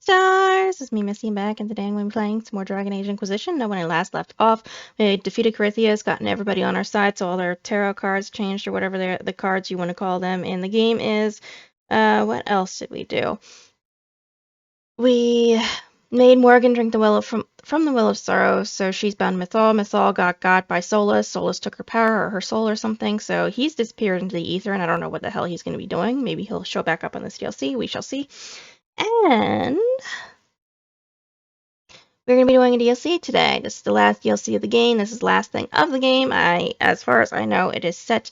Stars! It's me, Missy, back, and today I'm going to be playing some more Dragon Age Inquisition. Now, when I last left off, we defeated Corythius, gotten everybody on our side, so all their tarot cards changed, or whatever the cards you want to call them in the game is. What else did we do? We made Morgan drink the well from the Well of Sorrow, so she's bound Mythal. Mythal got by Solus. Solus took her power or her soul or something, so he's disappeared into the ether, and I don't know what the hell he's going to be doing. Maybe he'll show back up on this DLC. We shall see. And we're going to be doing a DLC today. This is the last DLC of the game. This is the last thing of the game. As far as I know, it is set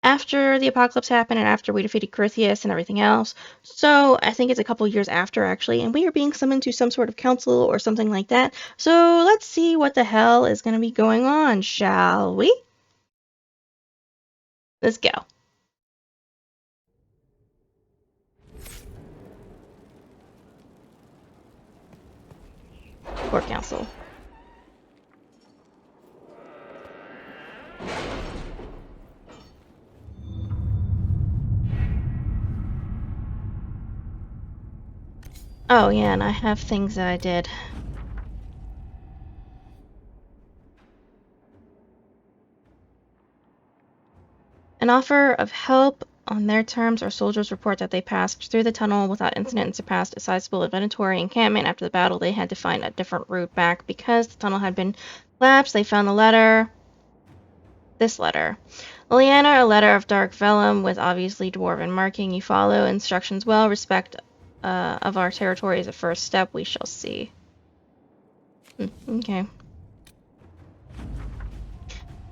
after the apocalypse happened and after we defeated Corythius and everything else. So I think it's a couple years after, actually, and we are being summoned to some sort of council or something like that. So let's see what the hell is going to be going on, shall we? Let's go. Court Council. Oh yeah, and I have things that I did. An offer of help on their terms. Our soldiers report that they passed through the tunnel without incident and surpassed a sizable inventory encampment. After the battle, they had to find a different route back because the tunnel had been collapsed. They found the letter. This letter. Liliana, a letter of dark vellum with obviously dwarven marking. You follow instructions well. Respect of our territory is a first step. We shall see. Okay.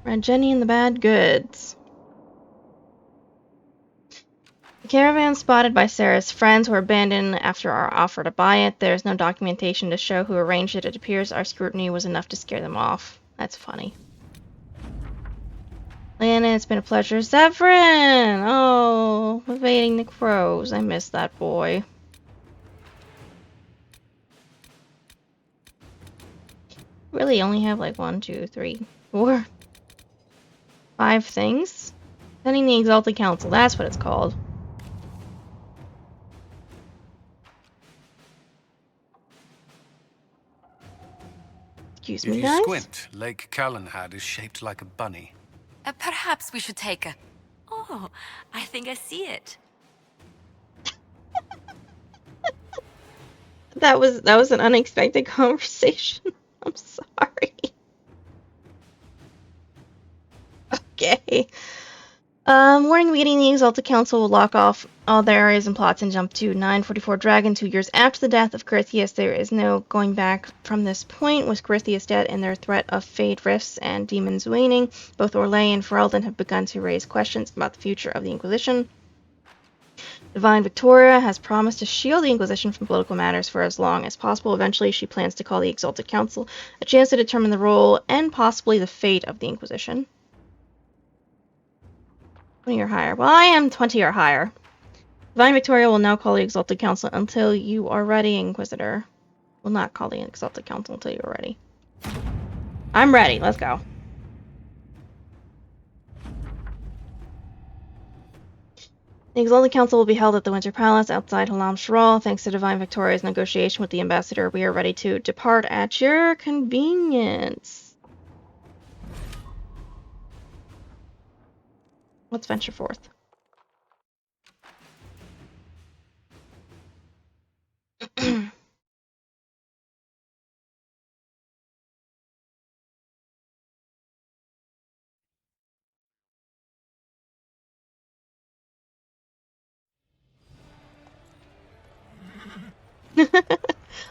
Red Jenny and the bad goods. The caravan spotted by Sarah's friends were abandoned after our offer to buy it. There's no documentation to show who arranged it. It appears our scrutiny was enough to scare them off. That's funny. Lana, it's been a pleasure. Zephyrin! Oh, evading the crows. I miss that boy. Really only have like 1, 2, 3, 4, 5 things? Sending the Exalted Council. That's what it's called. Excuse me, guys. If you squint, Lake Callanhad is shaped like a bunny. Perhaps we should take a... Oh, I think I see it. That was an unexpected conversation. I'm sorry. Okay. Warning, beginning the Exalted Council will lock off all their areas and plots and jump to 944 Dragon 2 years after the death of Corythius. There is no going back from this point. With Corythius dead and their threat of fade rifts and demons waning, both Orlais and Ferelden have begun to raise questions about the future of the Inquisition. Divine Victoria has promised to shield the Inquisition from political matters for as long as possible. Eventually, she plans to call the Exalted Council, a chance to determine the role and possibly the fate of the Inquisition. 20 or higher. Well, I am 20 or higher. Divine Victoria will now call the Exalted Council until you are ready, Inquisitor. Will not call the Exalted Council until you are ready. I'm ready. Let's go. The Exalted Council will be held at the Winter Palace outside Halam Sharal. Thanks to Divine Victoria's negotiation with the Ambassador, we are ready to depart at your convenience. Let's venture forth.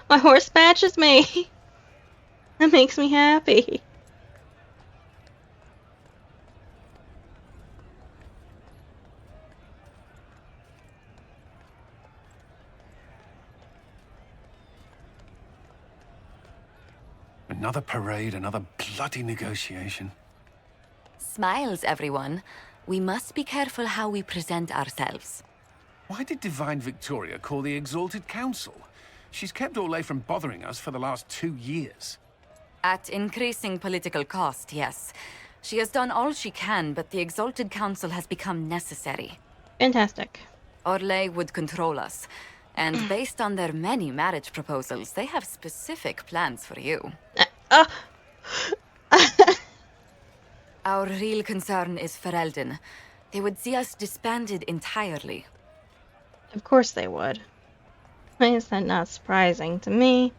My horse matches me. That makes me happy. Another parade, another bloody negotiation. Smiles, everyone. We must be careful how we present ourselves. Why did Divine Victoria call the Exalted Council? She's kept Orlais from bothering us for the last 2 years. At increasing political cost, yes. She has done all she can, but the Exalted Council has become necessary. Fantastic. Orlais would control us, And based on their many marriage proposals, they have specific plans for you. Uh, Our real concern is Ferelden. They would see us disbanded entirely. of course they would. Why is that not surprising to me?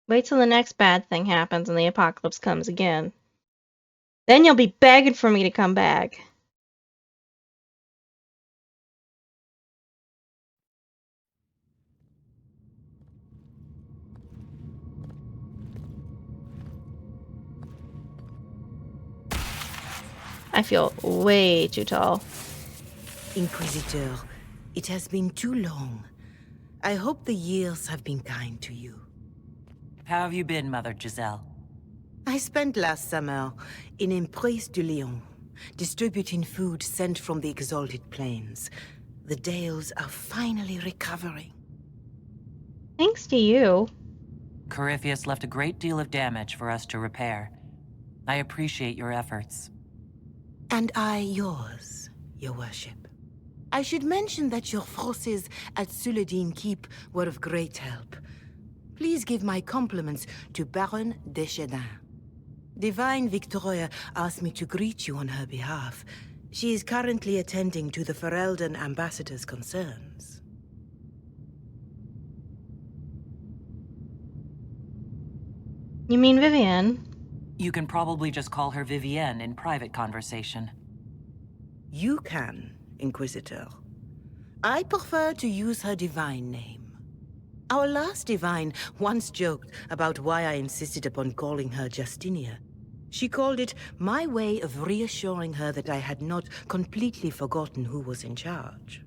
Wait till the next bad thing happens and the apocalypse comes again. Then you'll be begging for me to come back. I feel way too tall. Inquisitor, it has been too long. I hope the years have been kind to you. How have you been, Mother Giselle? I spent last summer in Emprise de Lyon, distributing food sent from the Exalted Plains. The Dales are finally recovering. Thanks to you. Corypheus left a great deal of damage for us to repair. I appreciate your efforts. And I yours, your worship. I should mention that your forces at Suladin Keep were of great help. Please give my compliments to Baron Deschedin. Divine Victoria asked me to greet you on her behalf. She is currently attending to the Ferelden ambassador's concerns. You mean Vivienne? You can probably just call her Vivienne in private conversation. You can, Inquisitor. I prefer to use her divine name. Our last divine once joked about why I insisted upon calling her Justinia. She called it my way of reassuring her that I had not completely forgotten who was in charge.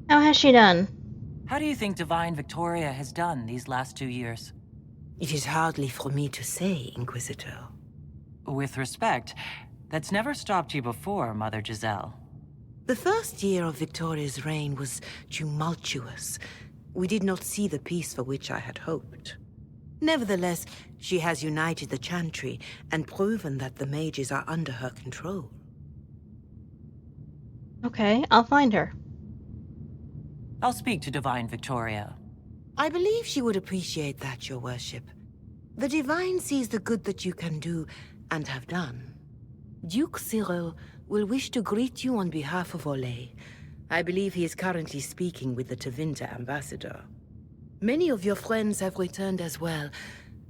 How has she done? How do you think Divine Victoria has done these last 2 years? It is hardly for me to say, Inquisitor. With respect, that's never stopped you before, Mother Giselle. The first year of Victoria's reign was tumultuous. We did not see the peace for which I had hoped. Nevertheless, she has united the Chantry and proven that the mages are under her control. Okay, I'll find her. I'll speak to Divine Victoria. I believe she would appreciate that, your worship. The Divine sees the good that you can do and have done. Duke Cyril will wish to greet you on behalf of Olay. I believe he is currently speaking with the Tevinter ambassador. Many of your friends have returned as well.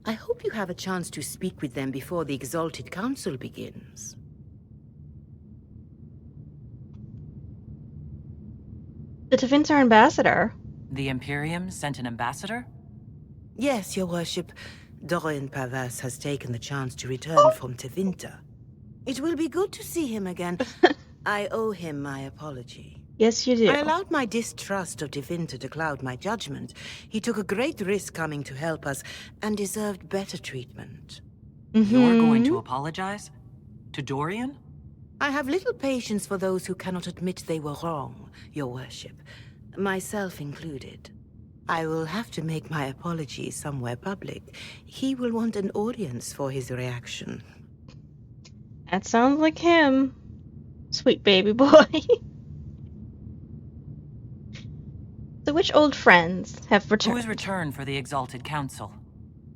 I hope you have a chance to speak with them before the Exalted Council begins. The Tevinter ambassador? The Imperium sent an ambassador? Yes, your worship. Dorian Pavas has taken the chance to return from Tevinter. It will be good to see him again. I owe him my apology. Yes, you do. I allowed my distrust of Tevinter to cloud my judgment. He took a great risk coming to help us, and deserved better treatment. You're going to apologize? To Dorian? I have little patience for those who cannot admit they were wrong, your worship. Myself included. I will have to make my apologies somewhere public. He will want an audience for his reaction. That sounds like him. Sweet baby boy. So which old friends have returned? Who has returned for the Exalted Council?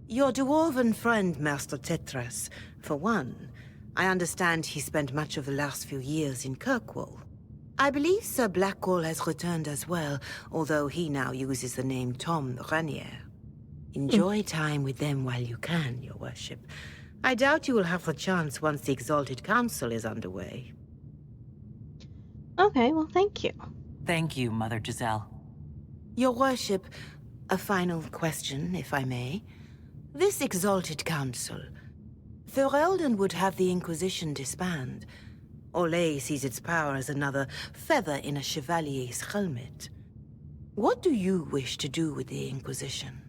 Your dwarven friend, Master Tetras, for one. I understand he spent much of the last few years in Kirkwall. I believe Sir Blackwall has returned as well, although he now uses the name Tom Ranier. Enjoy time with them while you can, your worship. I doubt you will have the chance once the Exalted Council is underway. Okay, well, thank you. Thank you, Mother Giselle. Your worship, a final question, if I may. This Exalted Council, Ferelden would have the Inquisition disband. Olay sees its power as another feather in a chevalier's helmet. What do you wish to do with the Inquisition?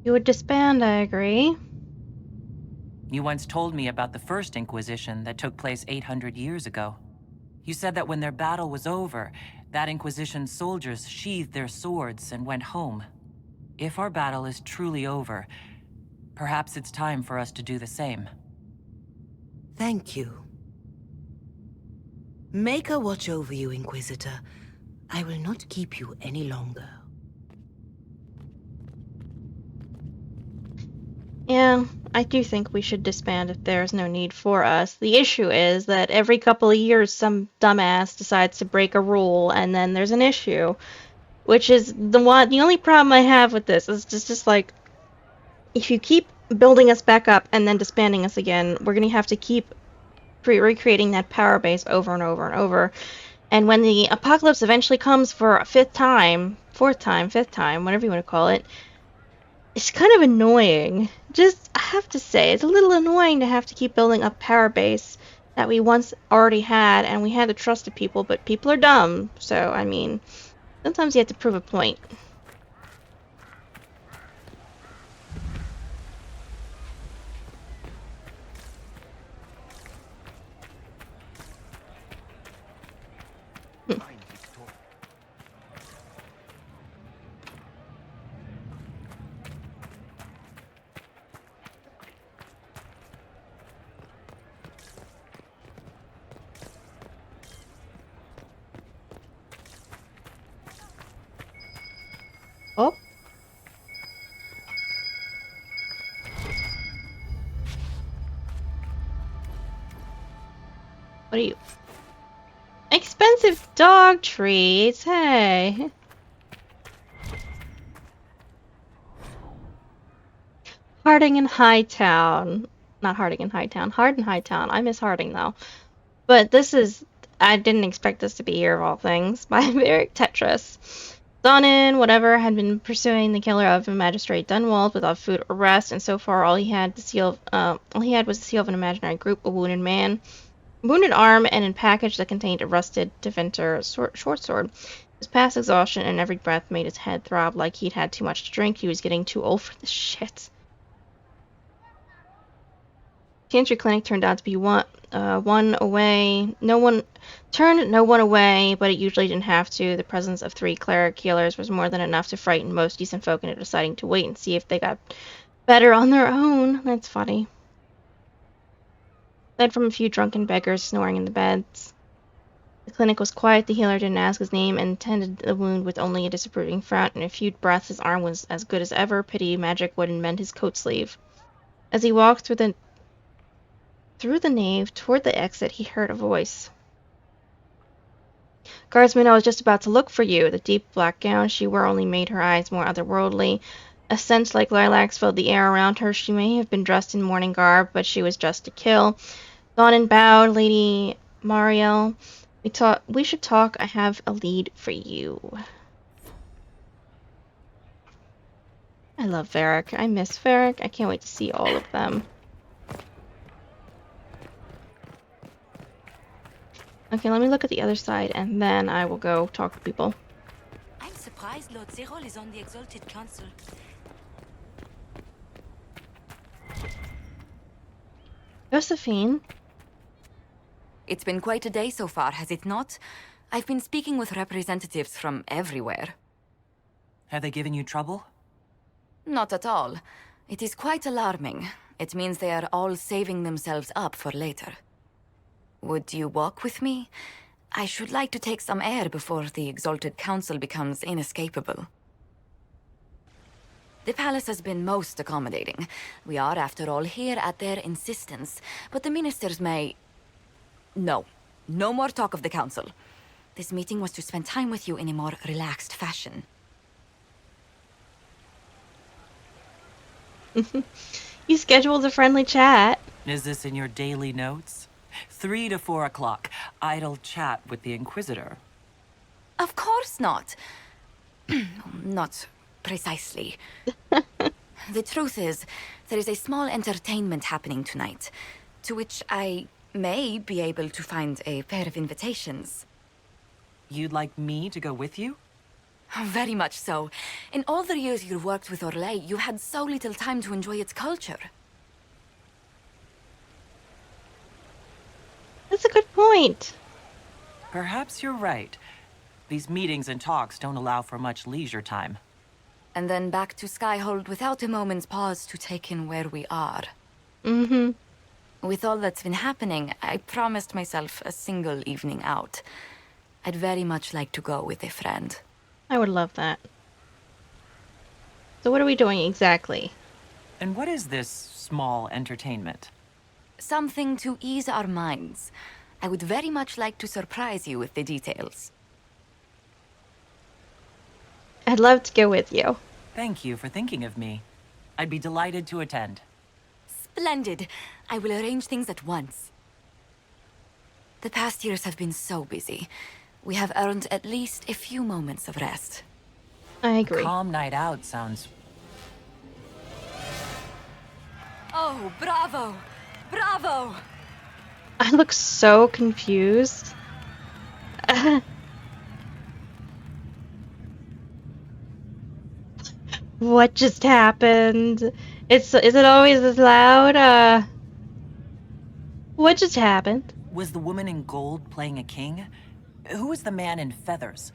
You would disband, I agree. You once told me about the first Inquisition that took place 800 years ago. You said that when their battle was over, that Inquisition's soldiers sheathed their swords and went home. If our battle is truly over, perhaps it's time for us to do the same. Thank you. Make a watch over you, Inquisitor. I will not keep you any longer. Yeah, I do think we should disband if there's no need for us. The issue is that every couple of years some dumbass decides to break a rule and then there's an issue. Which is the only problem I have with this is just like, if you keep building us back up and then disbanding us again, we're gonna have to keep recreating that power base over and over and over. And when the apocalypse eventually comes for a fifth time, whatever you want to call it, it's kind of annoying. Just, I have to say, it's a little annoying to have to keep building up power base that we once already had, and we had the trust of people, but people are dumb. So, I mean, sometimes you have to prove a point. Oh. What are you? Expensive dog treats, hey. Harding in Hightown. Not Harding in Hightown. Hardin Hightown. I miss Harding, though. But this is... I didn't expect this to be here, of all things. By Eric Tetris. Donan, whatever, had been pursuing the killer of Magistrate Dunwald without food or rest, and so far all he had was the seal of an imaginary group, a wounded man, a wounded arm, and a package that contained a rusted Deventer short sword. His past exhaustion and every breath made his head throb like he'd had too much to drink. He was getting too old for this shit. Chantry Clinic turned out to be one away. No one away, but it usually didn't have to. The presence of 3 cleric healers was more than enough to frighten most decent folk into deciding to wait and see if they got better on their own. That's funny. Aside from a few drunken beggars snoring in the beds. The clinic was quiet. The healer didn't ask his name and tended the wound with only a disapproving frown. In a few breaths, his arm was as good as ever. Pity magic wouldn't mend his coat sleeve. As he walked through the nave toward the exit, he heard a voice. Guardsman, I was just about to look for you. The deep black gown she wore only made her eyes more otherworldly. A scent like lilacs filled the air around her. She may have been dressed in mourning garb, but she was dressed to kill. Donan bowed. Lady Mariel, we should talk. I have a lead for you. I love Varric. I miss Varric. I can't wait to see all of them. Okay, let me look at the other side, and then I will go talk to people. I'm surprised Lord Cyril is on the Exalted Council. Josephine? It's been quite a day so far, has it not? I've been speaking with representatives from everywhere. Have they given you trouble? Not at all. It is quite alarming. It means they are all saving themselves up for later. Would you walk with me? I should like to take some air before the Exalted Council becomes inescapable. The palace has been most accommodating. We are, after all, here at their insistence, but the ministers may... No. No more talk of the council. This meeting was to spend time with you in a more relaxed fashion. You scheduled a friendly chat. Is this in your daily notes? 3 to 4 o'clock. Idle chat with the Inquisitor. Of course not. Not precisely. The truth is, there is a small entertainment happening tonight, to which I may be able to find a pair of invitations. You'd like me to go with you? Very much so. In all the years you worked with Orlais, you had so little time to enjoy its culture. That's a good point. Perhaps you're right. These meetings and talks don't allow for much leisure time. And then back to Skyhold without a moment's pause to take in where we are. Mm-hmm. With all that's been happening, I promised myself a single evening out. I'd very much like to go with a friend. I would love that. So what are we doing exactly? And what is this small entertainment? Something to ease our minds. I would very much like to surprise you with the details. I'd love to go with you. Thank you for thinking of me. I'd be delighted to attend. Splendid. I will arrange things at once. The past years have been so busy. We have earned at least a few moments of rest. I agree. Calm night out sounds... Oh, bravo! Bravo! I look so confused. What just happened? Is it always this loud? What just happened? Was the woman in gold playing a king? Who was the man in feathers?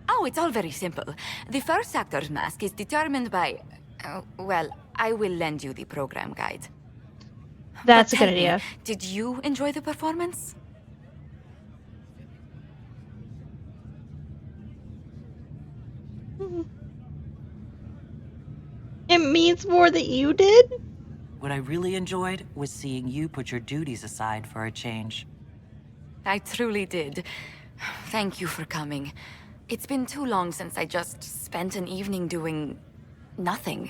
Oh, it's all very simple. The first actor's mask is determined by... well, I will lend you the program guide. That's But a good tell me, idea. did you enjoy the performance? It means more that you did? What I really enjoyed was seeing you put your duties aside for a change. I truly did. Thank you for coming. It's been too long since I just spent an evening doing... nothing.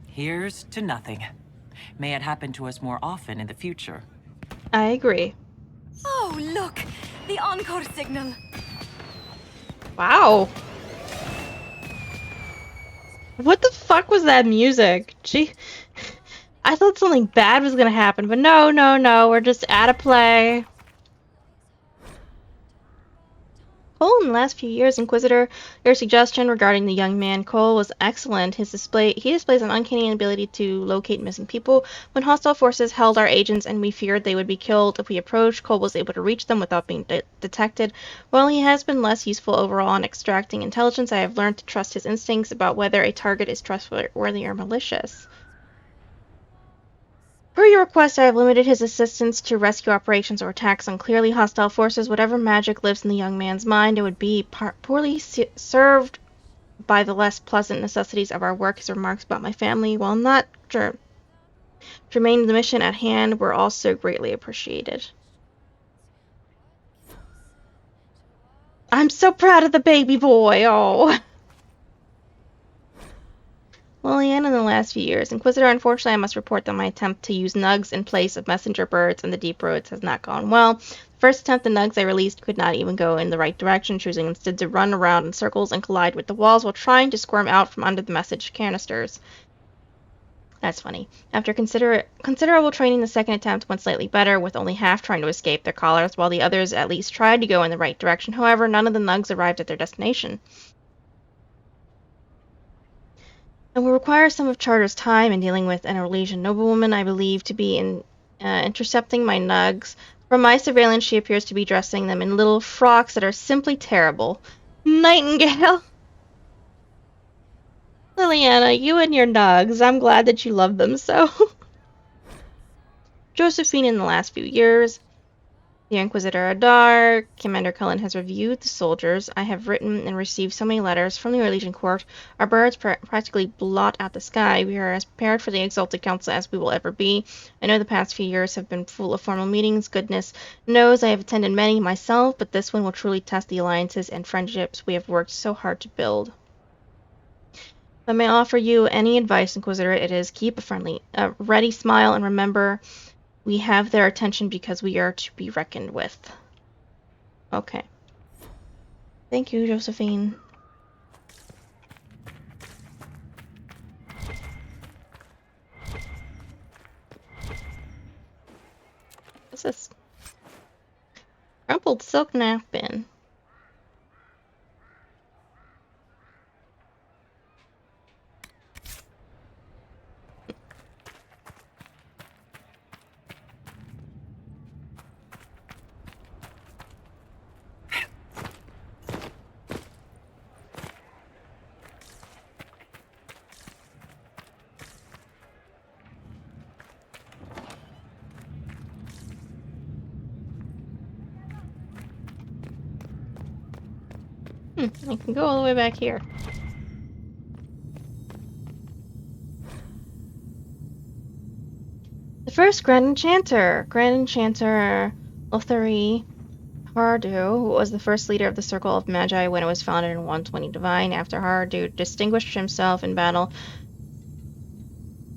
Here's to nothing. May it happen to us more often in the future. I agree. Oh, look! The encore signal! Wow. What the fuck was that music? Gee, I thought something bad was gonna happen, but no, we're just at a play. Cole, in the last few years, Inquisitor, your suggestion regarding the young man Cole was excellent. He displays an uncanny ability to locate missing people. When hostile forces held our agents and we feared they would be killed if we approached, Cole was able to reach them without being detected. While he has been less useful overall in extracting intelligence, I have learned to trust his instincts about whether a target is trustworthy or malicious. Per your request, I have limited his assistance to rescue operations or attacks on clearly hostile forces. Whatever magic lives in the young man's mind, it would be poorly served by the less pleasant necessities of our work. His remarks about my family, while not germane to the mission at hand, were also greatly appreciated. I'm so proud of the baby boy. Oh. Lillian, in the last few years, Inquisitor, unfortunately I must report that my attempt to use nugs in place of messenger birds in the deep roads has not gone well. The first attempt, the nugs I released could not even go in the right direction, choosing instead to run around in circles and collide with the walls while trying to squirm out from under the message canisters. That's funny. After considerable training, the second attempt went slightly better, with only half trying to escape their collars, while the others at least tried to go in the right direction. However, none of the nugs arrived at their destination. It will require some of Charter's time in dealing with an Orlesian noblewoman I believe to be intercepting my nugs. From my surveillance, she appears to be dressing them in little frocks that are simply terrible. Nightingale! Liliana, you and your nugs, I'm glad that you love them so. Josephine, in the last few years. The Inquisitor Adar, Commander Cullen has reviewed the soldiers. I have written and received so many letters from the Orlesian court. Our birds practically blot out the sky. We are as prepared for the Exalted Council as we will ever be. I know the past few years have been full of formal meetings. Goodness knows I have attended many myself, but this one will truly test the alliances and friendships we have worked so hard to build. If I may offer you any advice, Inquisitor, it is keep a ready smile and remember we have their attention because we are to be reckoned with. Okay. Thank you, Josephine. What's this? Crumpled silk napkin. I can go all the way back here. The first Grand Enchanter, Lothari Hardu, was the first leader of the Circle of Magi when it was founded in 120 Divine. After Hardu distinguished himself in battle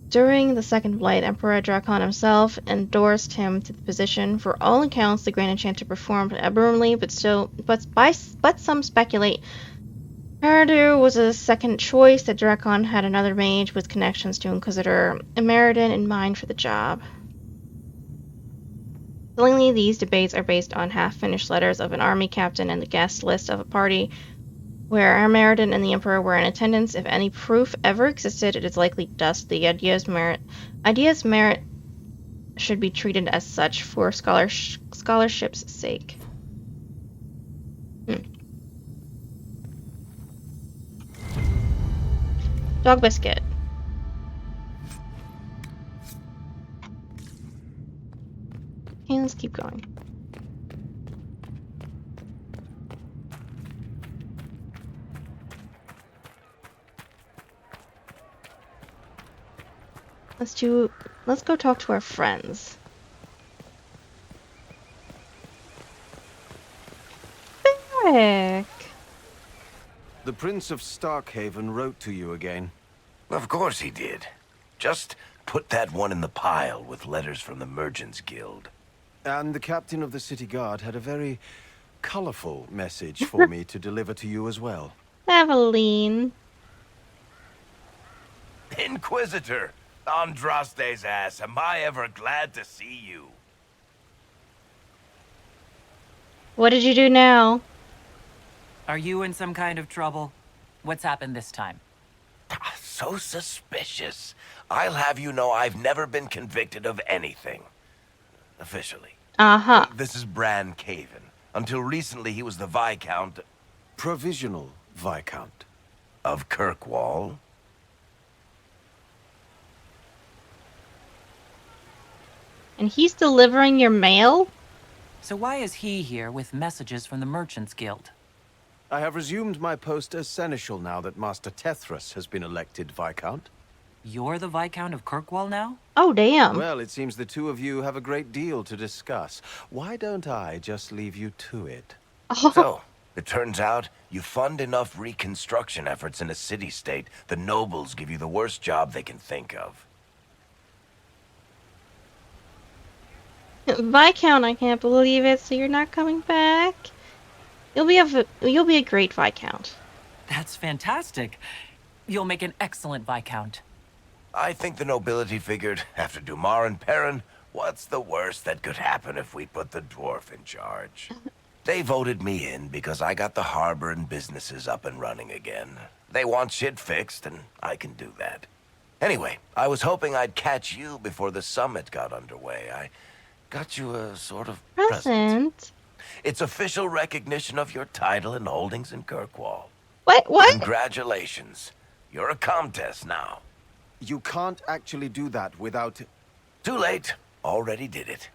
during the Second Blight, Emperor Drakon himself endorsed him to the position. For all accounts, the Grand Enchanter performed admirably, but some speculate Hardu was a second choice, that Drakon had another mage with connections to Inquisitor Emeridin in mind for the job. Willingly, these debates are based on half-finished letters of an army captain and the guest list of a party where Emeridin and the Emperor were in attendance. If any proof ever existed, it is likely dust. The idea's merit should be treated as such for scholarship's sake. Dog biscuit. Okay, let's keep going. Let's go talk to our friends. Beric! The Prince of Starkhaven wrote to you again. Of course he did. Just put that one in the pile with letters from the Merchants Guild. And the captain of the city guard had a very colorful message for me to deliver to you as well. Aveline. Inquisitor! Andraste's ass, am I ever glad to see you. What did you do now? Are you in some kind of trouble? What's happened this time? So suspicious. I'll have you know I've never been convicted of anything. Officially. Uh-huh. This is Bran Caven. Until recently, he was the Viscount Provisional Viscount. of Kirkwall. And he's delivering your mail? So why is he here with messages from the Merchants Guild? I have resumed my post as Seneschal now that Master Tethras has been elected Viscount. You're the Viscount of Kirkwall now? Oh, damn. Well, it seems the two of you have a great deal to discuss. Why don't I just leave you to it? So, it turns out you fund enough reconstruction efforts in a city-state, the nobles give you the worst job they can think of. Viscount, I can't believe it. So you're not coming back? You'll be a great Viscount. That's fantastic. You'll make an excellent Viscount. I think the nobility figured, after Dumar and Perrin, what's the worst that could happen if we put the dwarf in charge? They voted me in because I got the harbor and businesses up and running again. They want shit fixed, and I can do that. Anyway, I was hoping I'd catch you before the summit got underway. I got you a sort of present. It's official recognition of your title and holdings in Kirkwall. What? Congratulations. You're a Comtesse now. You can't actually do that without... Too late. Already did it.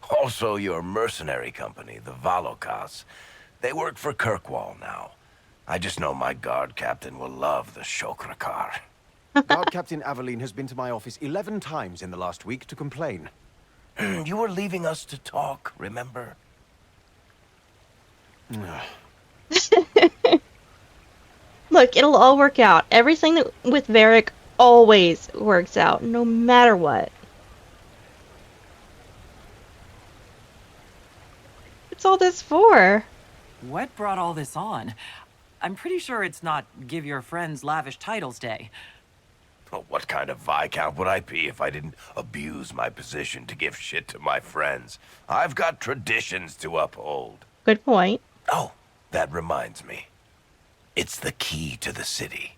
Also, your mercenary company, the Valokas. They work for Kirkwall now. I just know my guard captain will love the Shokrakar. Guard Captain Aveline has been to my office 11 times in the last week to complain. You were leaving us to talk, remember? Look, it'll all work out. Everything with Varric always works out, no matter what. What's all this for? What brought all this on? I'm pretty sure it's not give your friends lavish titles day. Oh, what kind of Viscount would I be if I didn't abuse my position to give shit to my friends? I've got traditions to uphold. Good point. Oh, that reminds me. It's the key to the city.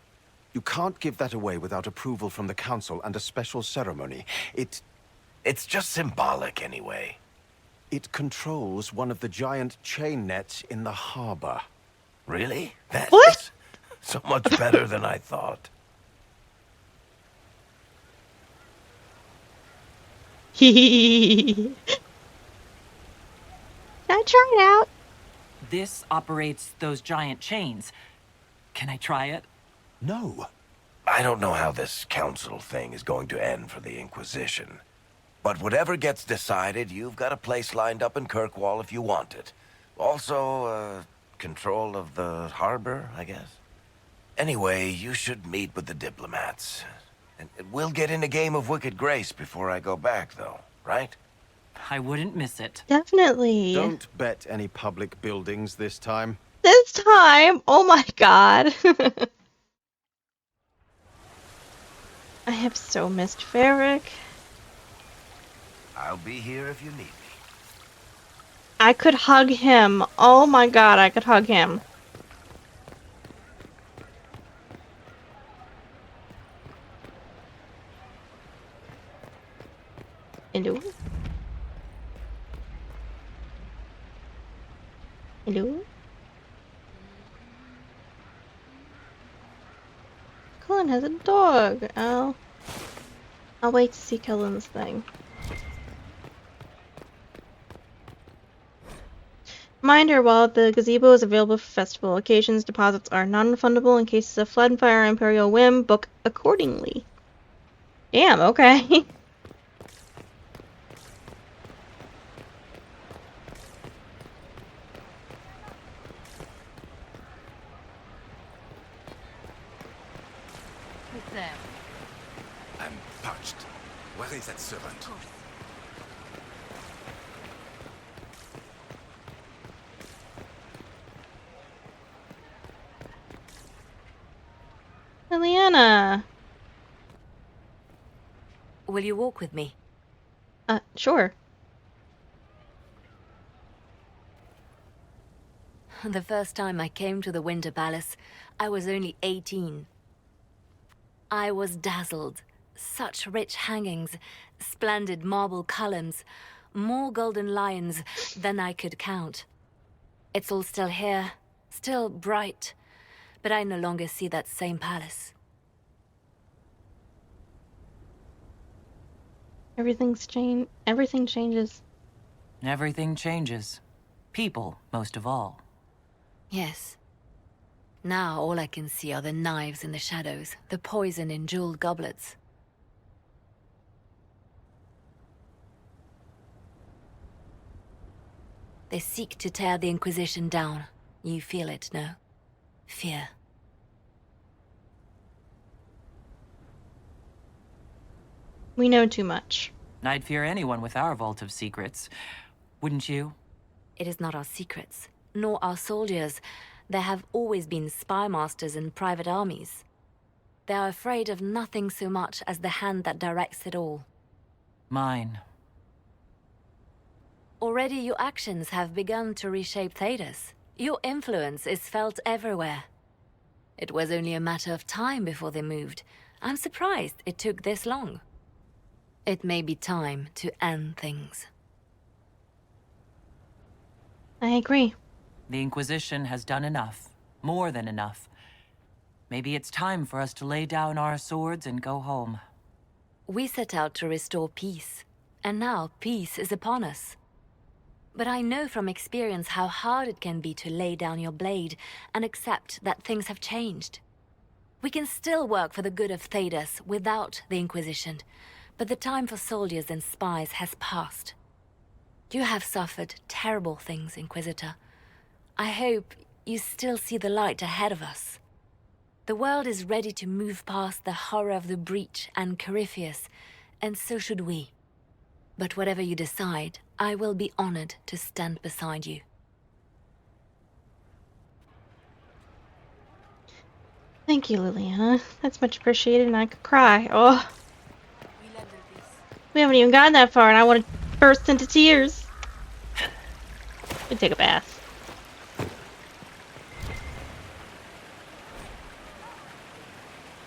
You can't give that away without approval from the council and a special ceremony. It's just symbolic anyway. It controls one of the giant chain nets in the harbor. Really? That What? is so much better than I thought. Can I try it out? this operates those giant chains. Can I try it? No. I don't know how this council thing is going to end for the Inquisition. But whatever gets decided, you've got a place lined up in Kirkwall if you want it. Also, control of the harbor, I guess. Anyway, you should meet with the diplomats. And we'll get in a game of Wicked Grace before I go back, though, right? I wouldn't miss it. Definitely. Don't bet any public buildings this time. This time, oh my god. I have so missed Varric. I'll be here if you need me. I could hug him. Oh my god, I could hug him. Hello? Hello? Cullen has a dog. Oh. I'll wait to see Cullen's thing. Reminder, while the gazebo is available for festival occasions, deposits are non-refundable in cases of flood and fire or imperial whim. Book accordingly. Damn, okay. I'm parched. Where is that servant? Liliana. Will you walk with me? Sure. The first time I came to the Winter Palace, I was only 18. I was dazzled. Such rich hangings, splendid marble columns, more golden lions than I could count. It's all still here, still bright, but I no longer see that same palace. Everything changes. Everything changes. People, most of all. Yes. Now all I can see are the knives in the shadows, the poison in jeweled goblets. They seek to tear the Inquisition down. You feel it, no? Fear. We know too much. I'd fear anyone with our vault of secrets. Wouldn't you? It is not our secrets, nor our soldiers. There have always been spy masters and private armies. They are afraid of nothing so much as the hand that directs it all. Mine. Already your actions have begun to reshape Thedas. Your influence is felt everywhere. It was only a matter of time before they moved. I'm surprised it took this long. It may be time to end things. I agree. The Inquisition has done enough. More than enough. Maybe it's time for us to lay down our swords and go home. We set out to restore peace, and now peace is upon us. But I know from experience how hard it can be to lay down your blade and accept that things have changed. We can still work for the good of Thedas without the Inquisition, but the time for soldiers and spies has passed. You have suffered terrible things, Inquisitor. I hope you still see the light ahead of us. The world is ready to move past the horror of the Breach and Corypheus, and so should we. But whatever you decide, I will be honored to stand beside you. Thank you, Liliana. That's much appreciated, and I could cry. Oh. We haven't even gotten that far, and I want to burst into tears. Let me take a bath.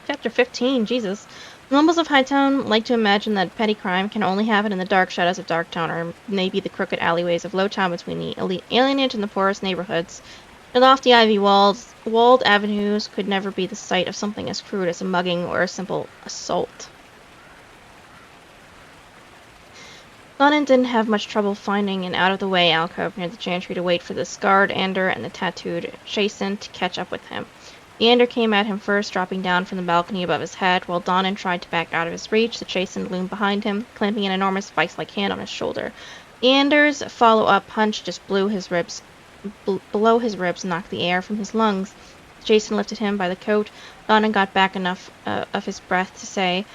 Chapter 15, Jesus. Nobles of Hightown like to imagine that petty crime can only happen in the dark shadows of Darktown, or maybe the crooked alleyways of Lowtown between the elite alienage and the poorest neighborhoods. The lofty walled avenues could never be the site of something as crude as a mugging or a simple assault. Donan didn't have much trouble finding an out-of-the-way alcove near the chantry to wait for the scarred Ander and the tattooed Chasen to catch up with him. The Ander came at him first, dropping down from the balcony above his head, while Donan tried to back out of his reach. The Chasen loomed behind him, clamping an enormous vice-like hand on his shoulder. The Ander's follow-up punch just below his ribs knocked the air from his lungs. Jason lifted him by the coat. Donan got back enough of his breath to say,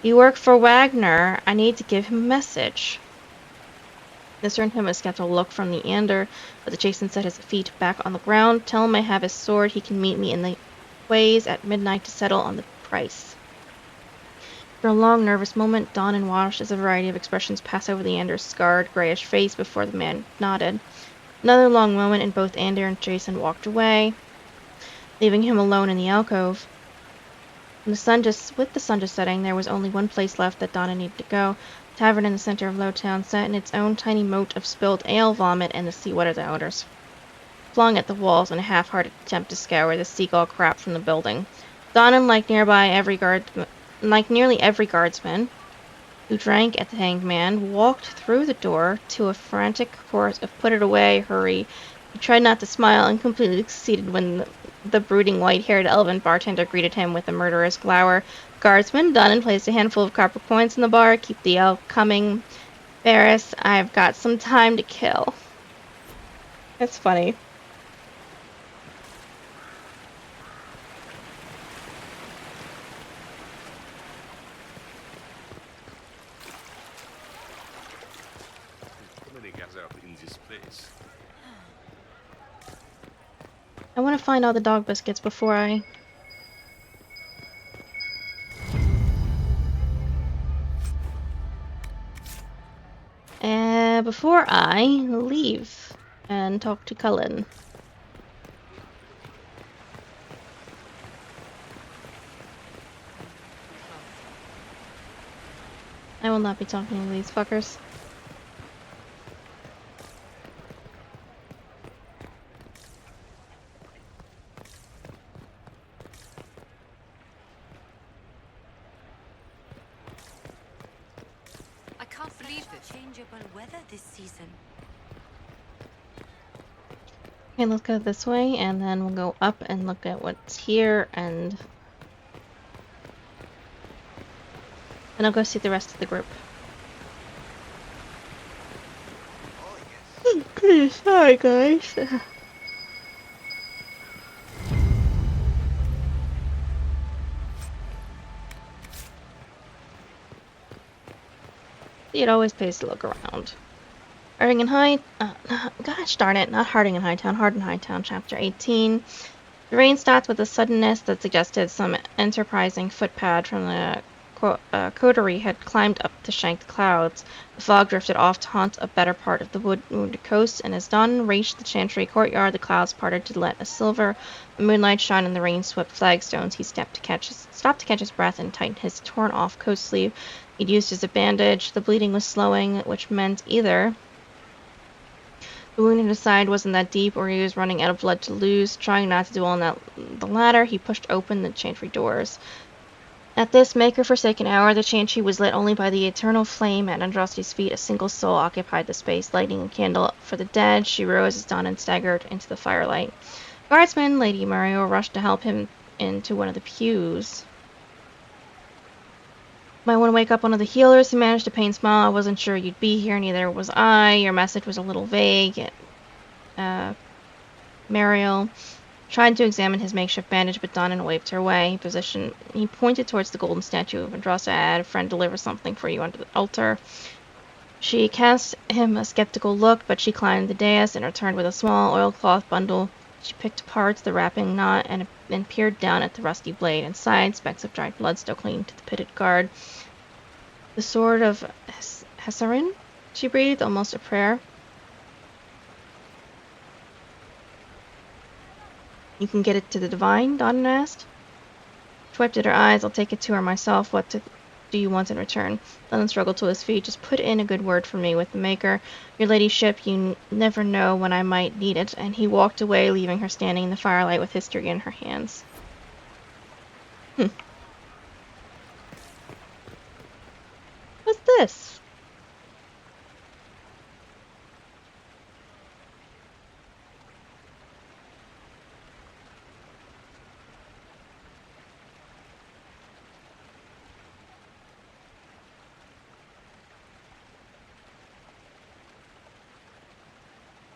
"You work for Wagner. I need to give him a message." This earned him a skeptical look from the Ander, but the Jason set his feet back on the ground. "Tell him I have his sword. He can meet me in the ways at midnight to settle on the price." For a long, nervous moment, Donan watched as a variety of expressions pass over the Ander's scarred, grayish face before the man nodded. Another long moment, and both Ander and Jason walked away, leaving him alone in the alcove. With the sun just setting, there was only one place left that Donna needed to go. A tavern in the center of Lowtown, set in its own tiny moat of spilled ale, vomit, and the sea-water the odors flung at the walls in a half-hearted attempt to scour the seagull crap from the building. Donna, like nearly every guardsman who drank at the Hanged Man, walked through the door to a frantic chorus of "Put it away, hurry." He tried not to smile and completely succeeded when the brooding white-haired elven bartender greeted him with a murderous glower. "Guardsman, done, and placed a handful of copper coins in the bar. Keep the ale coming. Varys, I've got some time to kill." That's funny. I want to find all the dog biscuits before I... leave and talk to Cullen. I will not be talking to these fuckers. I can't believe the changeable weather this season. Okay, let's go this way, and then we'll go up and look at what's here, and I'll go see the rest of the group. Okay, sorry guys. It always pays to look around. Gosh darn it, not Harding in Hightown, Hard in Hightown, Chapter 18. The rain stopped with a suddenness that suggested some enterprising footpad from the coterie had climbed up to shank the clouds. The fog drifted off to haunt a better part of the wooded coast, and as dawn reached the chantry courtyard, the clouds parted to let a silver moonlight shine on the rain-swept flagstones. He stopped to catch his breath and tightened his torn-off coat sleeve he'd used as a bandage. The bleeding was slowing, which meant either the wound in his side wasn't that deep, or he was running out of blood to lose. Trying not to dwell on the latter, he pushed open the chantry doors. At this maker-forsaken hour, the chantry was lit only by the eternal flame. At Andraste's feet, a single soul occupied the space, lighting a candle for the dead. She rose as Donan staggered into the firelight. Guardsman, Lady Mario rushed to help him into one of the pews. "Might want to wake up one of the healers," he managed a pained smile. "I wasn't sure you'd be here, neither was I. Your message was a little vague." Mariel tried to examine his makeshift bandage, but Donan waved her away. He pointed towards the golden statue of Andraste. "I had a friend deliver something for you under the altar." She cast him a skeptical look, but she climbed the dais and returned with a small oilcloth bundle. She picked apart the wrapping knot and peered down at the rusty blade. Inside, specks of dried blood still clinging to the pitted guard. "The sword of Hessarin?" she breathed, almost a prayer. "You can get it to the Divine?" Donan asked. She wiped at her eyes. "I'll take it to her myself. What do you want in return?" Donan struggled to his feet. "Just put in a good word for me with the Maker. Your ladyship, you never know when I might need it." And he walked away, leaving her standing in the firelight with history in her hands. What's this?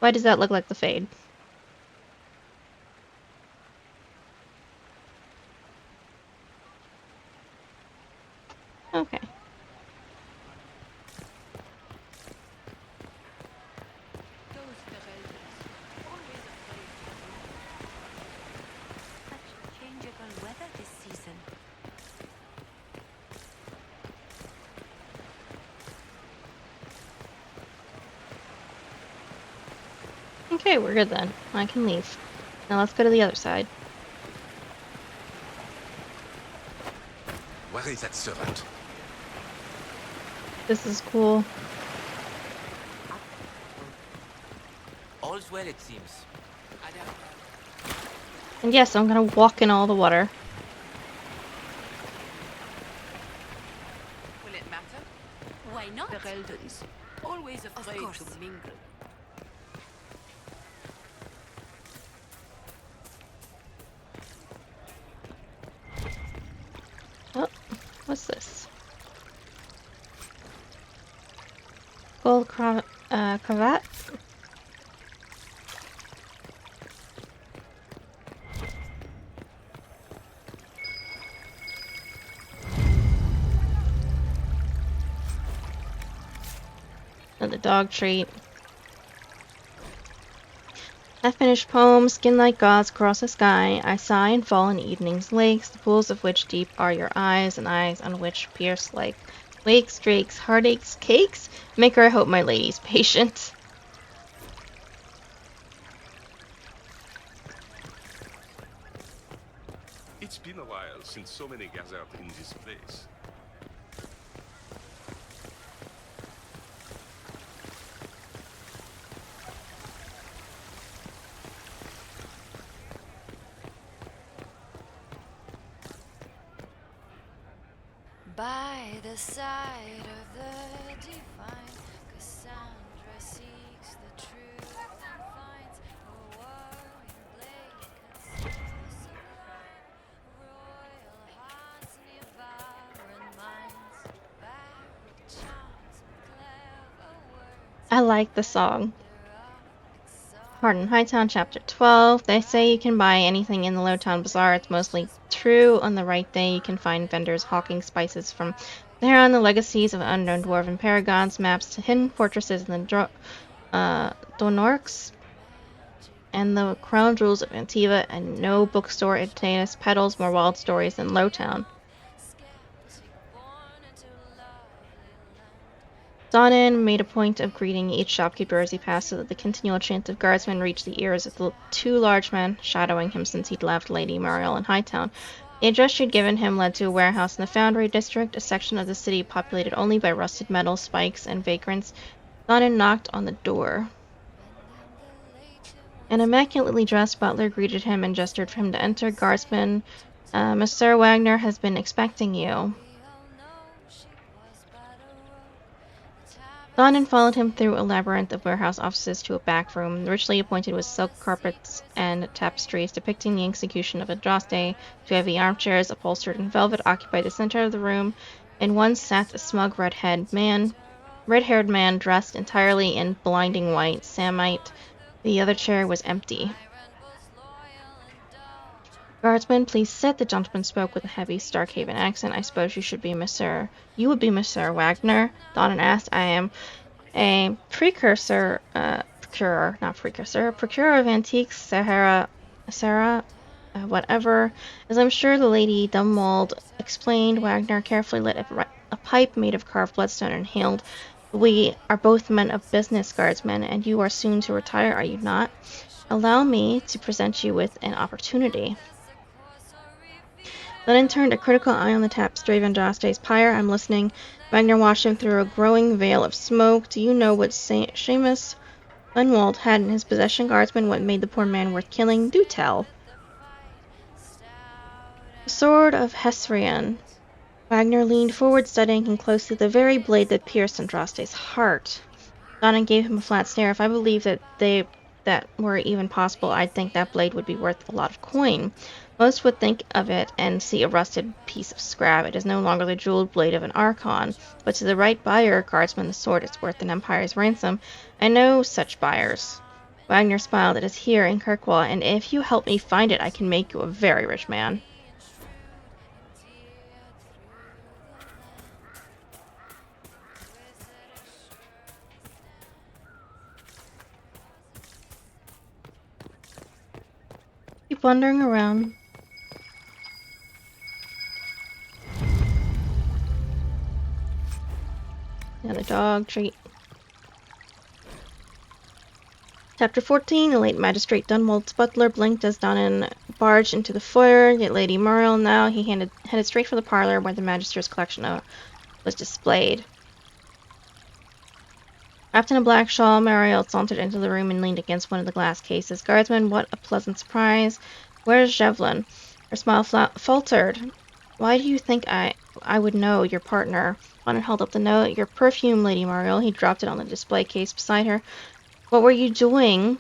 Why does that look like the Fade? Okay. Such changeable weather this season. Okay, we're good then. I can leave. Now let's go to the other side. Where is that servant? This is cool. All's well, it seems. And yes, I'm gonna walk in all the water. Will it matter? Why not? The Eldons, always afraid course. to mingle. Oh, what's this? Gold cravat? Another dog treat. I finish poem, skin like gods across the sky. I sigh and fall in evening's lakes, the pools of which deep are your eyes, and eyes on which pierce like wakes, drakes, heartaches, cakes. Make her, I hope my lady's patient. It's been a while since so many gathered in this place. By the side of the divine, Cassandra seeks the truth and finds a warring blade conceals sublime, royal hearts near barren minds, barrack charms and clever words. I like the song. Pardon, Hightown Chapter 12. They say you can buy anything in the Lowtown Bazaar. It's mostly true. On the right day, you can find vendors hawking spices from there on the legacies of unknown dwarven paragons, maps to hidden fortresses in the Donorks, and the crown jewels of Antiva, and no bookstore in Tanis peddles more wild stories than Lowtown. Donan made a point of greeting each shopkeeper as he passed so that the continual chant of guardsmen reached the ears of the two large men shadowing him since he'd left Lady Muriel in Hightown. The address she'd given him led to a warehouse in the Foundry District, a section of the city populated only by rusted metal, spikes, and vagrants. Donan knocked on the door. An immaculately dressed butler greeted him and gestured for him to enter. Guardsman, Monsieur Wagner has been expecting you. Donan followed him through a labyrinth of warehouse offices to a back room, richly appointed with silk carpets and tapestries depicting the execution of Andraste. Two heavy armchairs, upholstered in velvet, occupied the center of the room. In one sat a smug red-haired man dressed entirely in blinding white samite. The other chair was empty. Guardsman, please sit. The gentleman spoke with a heavy Starkhaven accent. I suppose you should be Monsieur. You would be Monsieur Wagner? Donan asked. I am a procurer of antiques, Sarah, whatever. As I'm sure the Lady Dumwald explained, Wagner carefully lit a pipe made of carved bloodstone and inhaled. We are both men of business, Guardsman, and you are soon to retire, are you not? Allow me to present you with an opportunity. Lennon turned a critical eye on the tapestry of Andraste's pyre. I'm listening. Wagner watched him through a growing veil of smoke. Do you know what Seamus Dunwald had in his possession, Guardsman? What made the poor man worth killing? Do tell. The sword of Hesrian. Wagner leaned forward, studying him closely. The very blade that pierced Andraste's heart. Donan gave him a flat stare. If I believed that were even possible, I'd think that blade would be worth a lot of coin. Most would think of it and see a rusted piece of scrap. It is no longer the jeweled blade of an Archon, but to the right buyer, Guardsman, the sword is worth an empire's ransom. I know such buyers. Wagner smiled. It is here in Kirkwall, and if you help me find it, I can make you a very rich man. Keep wandering around. Another dog treat. Chapter 14, the late Magistrate Dunwald's butler blinked as Donnan barged into the foyer. Yet Lady Muriel now he headed straight for the parlor where the Magistrate's collection was displayed. Wrapped in a black shawl, Muriel sauntered into the room and leaned against one of the glass cases. Guardsman, what a pleasant surprise. Where's Jevlin? Her smile faltered. Why do you think I would know your partner? Donnan held up the note. Your perfume, Lady Muriel. He dropped it on the display case beside her. What were you doing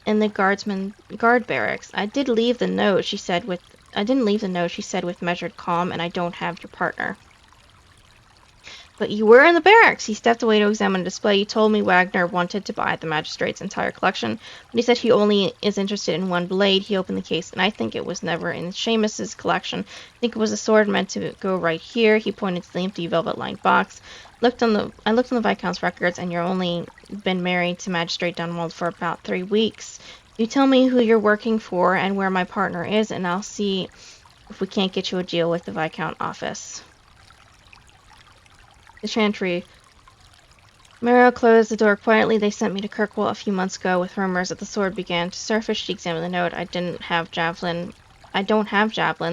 in the guard barracks? I didn't leave the note, she said with measured calm, and I don't have your partner. But you were in the barracks. He stepped away to examine a display. You told me Wagner wanted to buy the magistrate's entire collection, but he said he only is interested in one blade. He opened the case, and I think it was never in Seamus's collection. I think it was a sword meant to go right here. He pointed to the empty velvet-lined box. I looked on the Viscount's records, and you're only been married to Magistrate Dunwald for about 3 weeks. You tell me who you're working for and where my partner is, and I'll see if we can't get you a deal with the Viscount office. The Chantry. Muriel closed the door quietly. They sent me to Kirkwall a few months ago with rumors that the sword began to surface. She examined the note. I don't have javelin.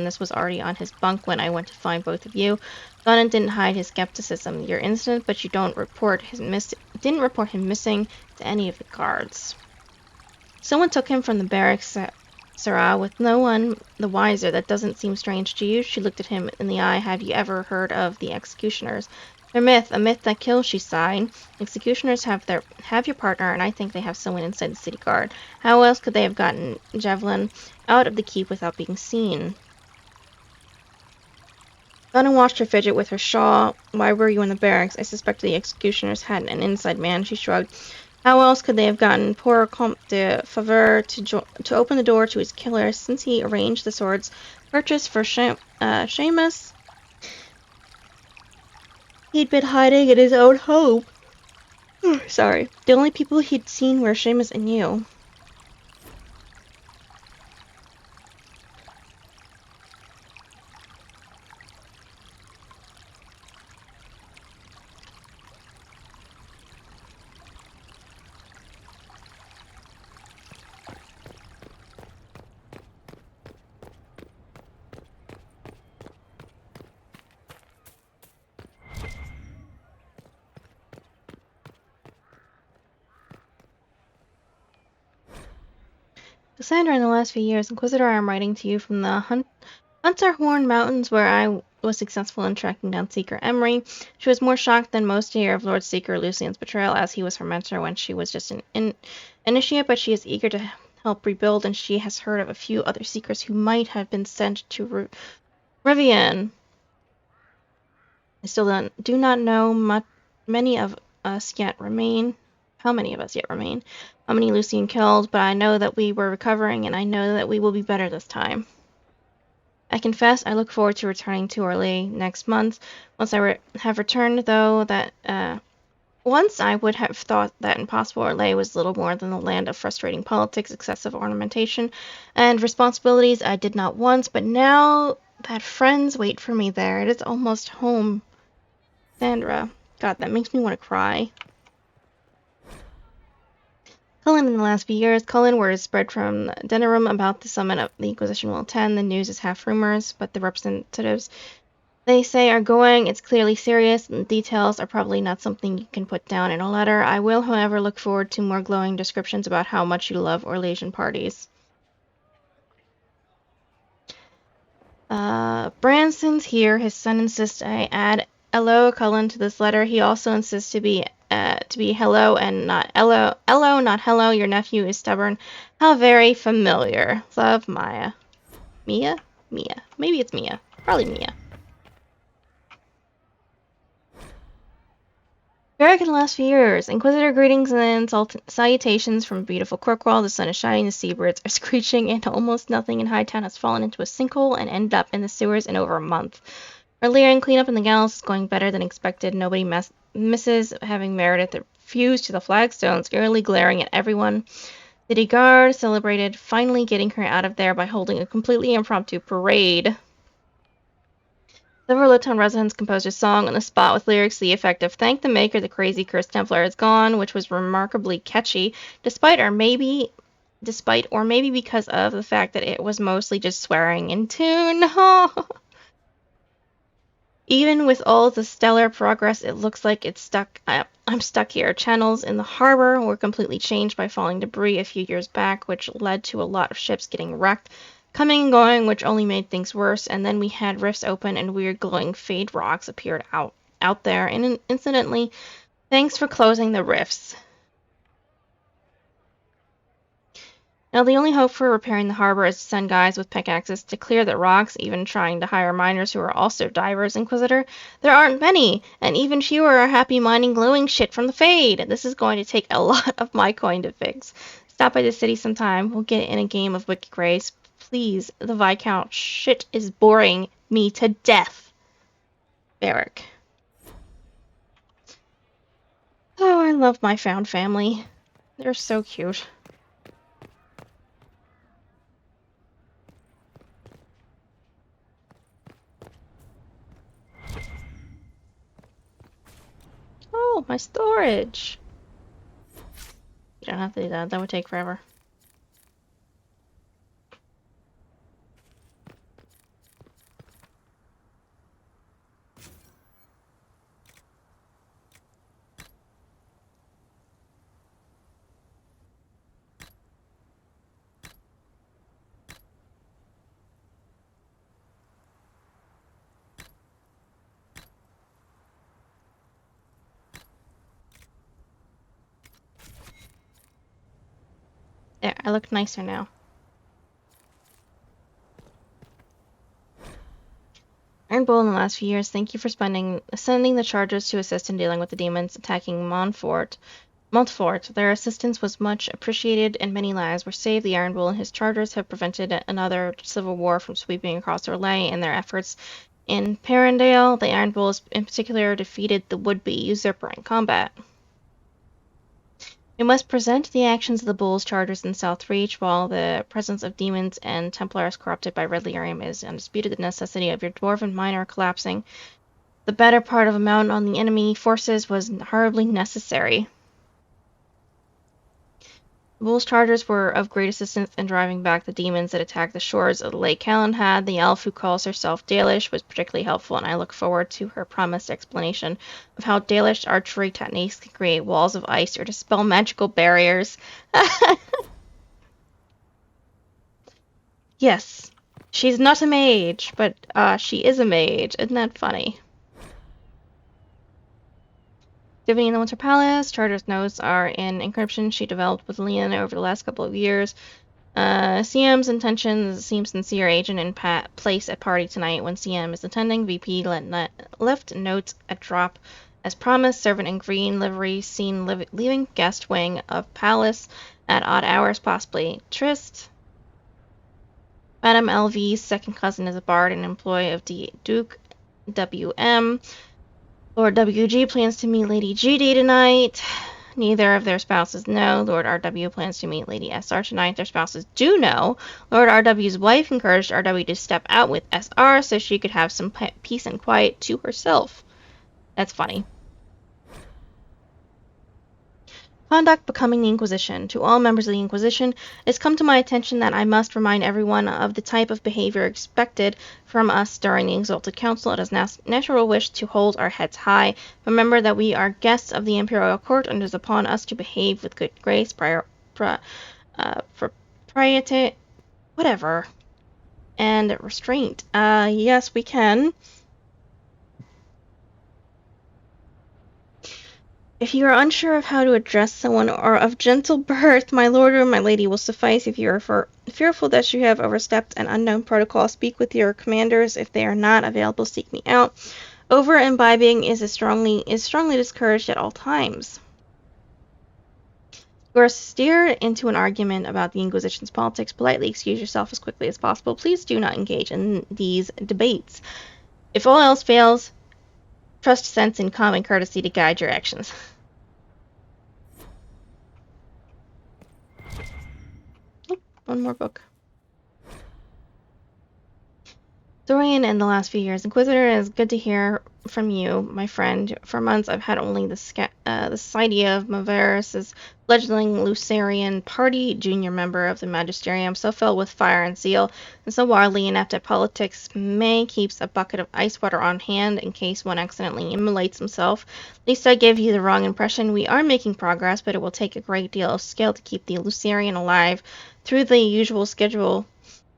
This was already on his bunk when I went to find both of you. Donnan didn't hide his skepticism. You're innocent, but you didn't report him missing to any of the guards. Someone took him from the barracks, Sarah, with no one the wiser. That doesn't seem strange to you. She looked at him in the eye. Have you ever heard of the executioners? They're a myth that kills, she sighed. Executioners have your partner, and I think they have someone inside the city guard. How else could they have gotten Jevlin out of the keep without being seen? Donna watched her fidget with her shawl. Why were you in the barracks? I suspect the executioners had an inside man, she shrugged. How else could they have gotten poor Comte de Faveur to open the door to his killer, since he arranged the sword's purchase for Seamus? He'd been hiding in his own home. Sorry. The only people he'd seen were Seamus and you. Cassandra, in the last few years, Inquisitor, I am writing to you from the Hunterhorn Mountains, where I was successful in tracking down Seeker Emery. She was more shocked than most to hear of Lord Seeker Lucian's betrayal, as he was her mentor when she was just an initiate, but she is eager to help rebuild, and she has heard of a few other Seekers who might have been sent to Rivian. I still do not know many of us yet remain. How many of us yet remain? How many Lucian killed? But I know that we were recovering, and I know that we will be better this time. I confess I look forward to returning to Orlais next month. Once I have returned, though, once I would have thought that impossible. Orlais was little more than the land of frustrating politics, excessive ornamentation, and responsibilities I did not want, but now that friends wait for me there, it is almost home. Sandra. God, that makes me want to cry. Cullen in the last few years. Cullen, word is spread from Denerim about the summit of the Inquisition will attend. The news is half rumors, but the representatives they say are going. It's clearly serious, and the details are probably not something you can put down in a letter. I will, however, look forward to more glowing descriptions about how much you love Orlasian parties. Branson's here. His son insists I add Elo Cullen to this letter. He also insists to be hello and not Elo. Elo, not hello. Your nephew is stubborn. How very familiar. Love, Maya. Mia? Mia. Maybe it's Mia. Probably Mia. Very good in the last few years. Inquisitor greetings and salutations from beautiful Corkwall. The sun is shining, the seabirds are screeching, and almost nothing in Hightown has fallen into a sinkhole and ended up in the sewers in over a month. Our layering cleanup in the gallows is going better than expected. Nobody misses having Meredith the fuse to the flagstones, eerily glaring at everyone. City Guard celebrated finally getting her out of there by holding a completely impromptu parade. Several Liptown residents composed a song on the spot with lyrics to the effect of "Thank the Maker, the crazy cursed Templar is gone," which was remarkably catchy, despite or maybe because of the fact that it was mostly just swearing in tune. Even with all the stellar progress, it looks like I'm stuck here. Channels in the harbor were completely changed by falling debris a few years back, which led to a lot of ships getting wrecked, coming and going, which only made things worse. And then we had rifts open and weird glowing fade rocks appeared out there. And incidentally, thanks for closing the rifts. Now, the only hope for repairing the harbor is to send guys with pickaxes to clear the rocks, even trying to hire miners who are also divers, Inquisitor. There aren't many, and even fewer are happy mining glowing shit from the Fade. This is going to take a lot of my coin to fix. Stop by the city sometime. We'll get in a game of Wicked Grace. Please, the Viscount shit is boring me to death. Barrack. Oh, I love my found family. They're so cute. Oh, my storage. You don't have to do that. That would take forever. There, I look nicer now. Iron Bull in the last few years, thank you for sending the Chargers to assist in dealing with the demons attacking Montfort. Their assistance was much appreciated and many lives were saved. The Iron Bull and his Chargers have prevented another civil war from sweeping across Orlais in their efforts. In Perendale, the Iron Bulls in particular defeated the would-be usurper in combat. We must present the actions of the Bulls Chargers in South Reach, while the presence of demons and Templars corrupted by Red Lyrium is undisputed. The necessity of your dwarven miner collapsing the better part of a mountain on the enemy forces was horribly necessary. The Bulls Chargers were of great assistance in driving back the demons that attacked the shores of Lake Calenhad. The elf who calls herself Dalish was particularly helpful, and I look forward to her promised explanation of how Dalish archery techniques can create walls of ice or dispel magical barriers. Yes, she's not a mage, but she is a mage. Isn't that funny? Activity in the Winter Palace. Charter's notes are in encryption she developed with Leon over the last couple of years. CM's intentions seem sincere. Agent in place at party tonight when CM is attending. VP left notes at drop as promised. Servant in green livery seen leaving guest wing of palace at odd hours, possibly tryst. Madame LV's second cousin is a bard and employee of Duke WM. Lord WG plans to meet Lady GD tonight. Neither of their spouses know. Lord RW plans to meet Lady SR tonight. Their spouses do know. Lord RW's wife encouraged RW to step out with SR so she could have some peace and quiet to herself. That's funny. Conduct becoming the Inquisition. To all members of the Inquisition, it has come to my attention that I must remind everyone of the type of behavior expected from us during the Exalted Council. It is natural wish to hold our heads high. Remember that we are guests of the Imperial Court, and it is upon us to behave with good grace, propriety, whatever, and restraint. Yes, we can. If you are unsure of how to address someone or of gentle birth, my lord or my lady will suffice. If you are fearful that you have overstepped an unknown protocol, speak with your commanders. If they are not available, seek me out. Over-imbibing is strongly discouraged at all times. You are steered into an argument about the Inquisition's politics. Politely excuse yourself as quickly as possible. Please do not engage in these debates. If all else fails, trust sense and common courtesy to guide your actions. Oh, one more book. Dorian, in the last few years, Inquisitor, it is good to hear from you, my friend. For months, I've had only the society of Maverus' fledgling Lucerian party, junior member of the Magisterium, so filled with fire and zeal, and so wildly inept at politics. May keeps a bucket of ice water on hand in case one accidentally immolates himself. At least I gave you the wrong impression. We are making progress, but it will take a great deal of skill to keep the Lucerian alive through the usual schedule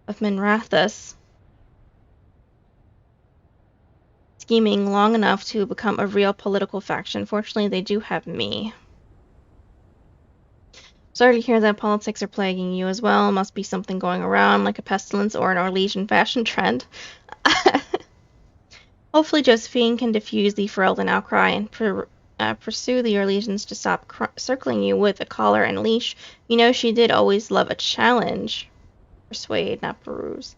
of Minrathus. Scheming long enough to become a real political faction. Fortunately, they do have me. Sorry to hear that politics are plaguing you as well. Must be something going around, like a pestilence or an Orlesian fashion trend. Hopefully Josephine can diffuse the Ferelden outcry and pursue the Orlesians to stop circling you with a collar and leash. You know she did always love a challenge. Persuade, not peruse.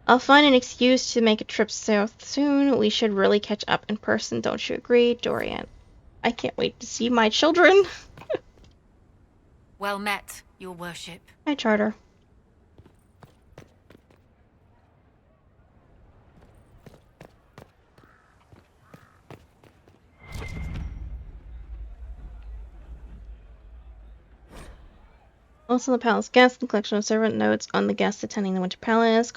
I'll find an excuse to make a trip south soon. We should really catch up in person, don't you agree, Dorian? I can't wait to see my children. Well met, your worship. Hi, Charter. Also, the palace guests, the collection of servant notes on the guests attending the Winter Palace,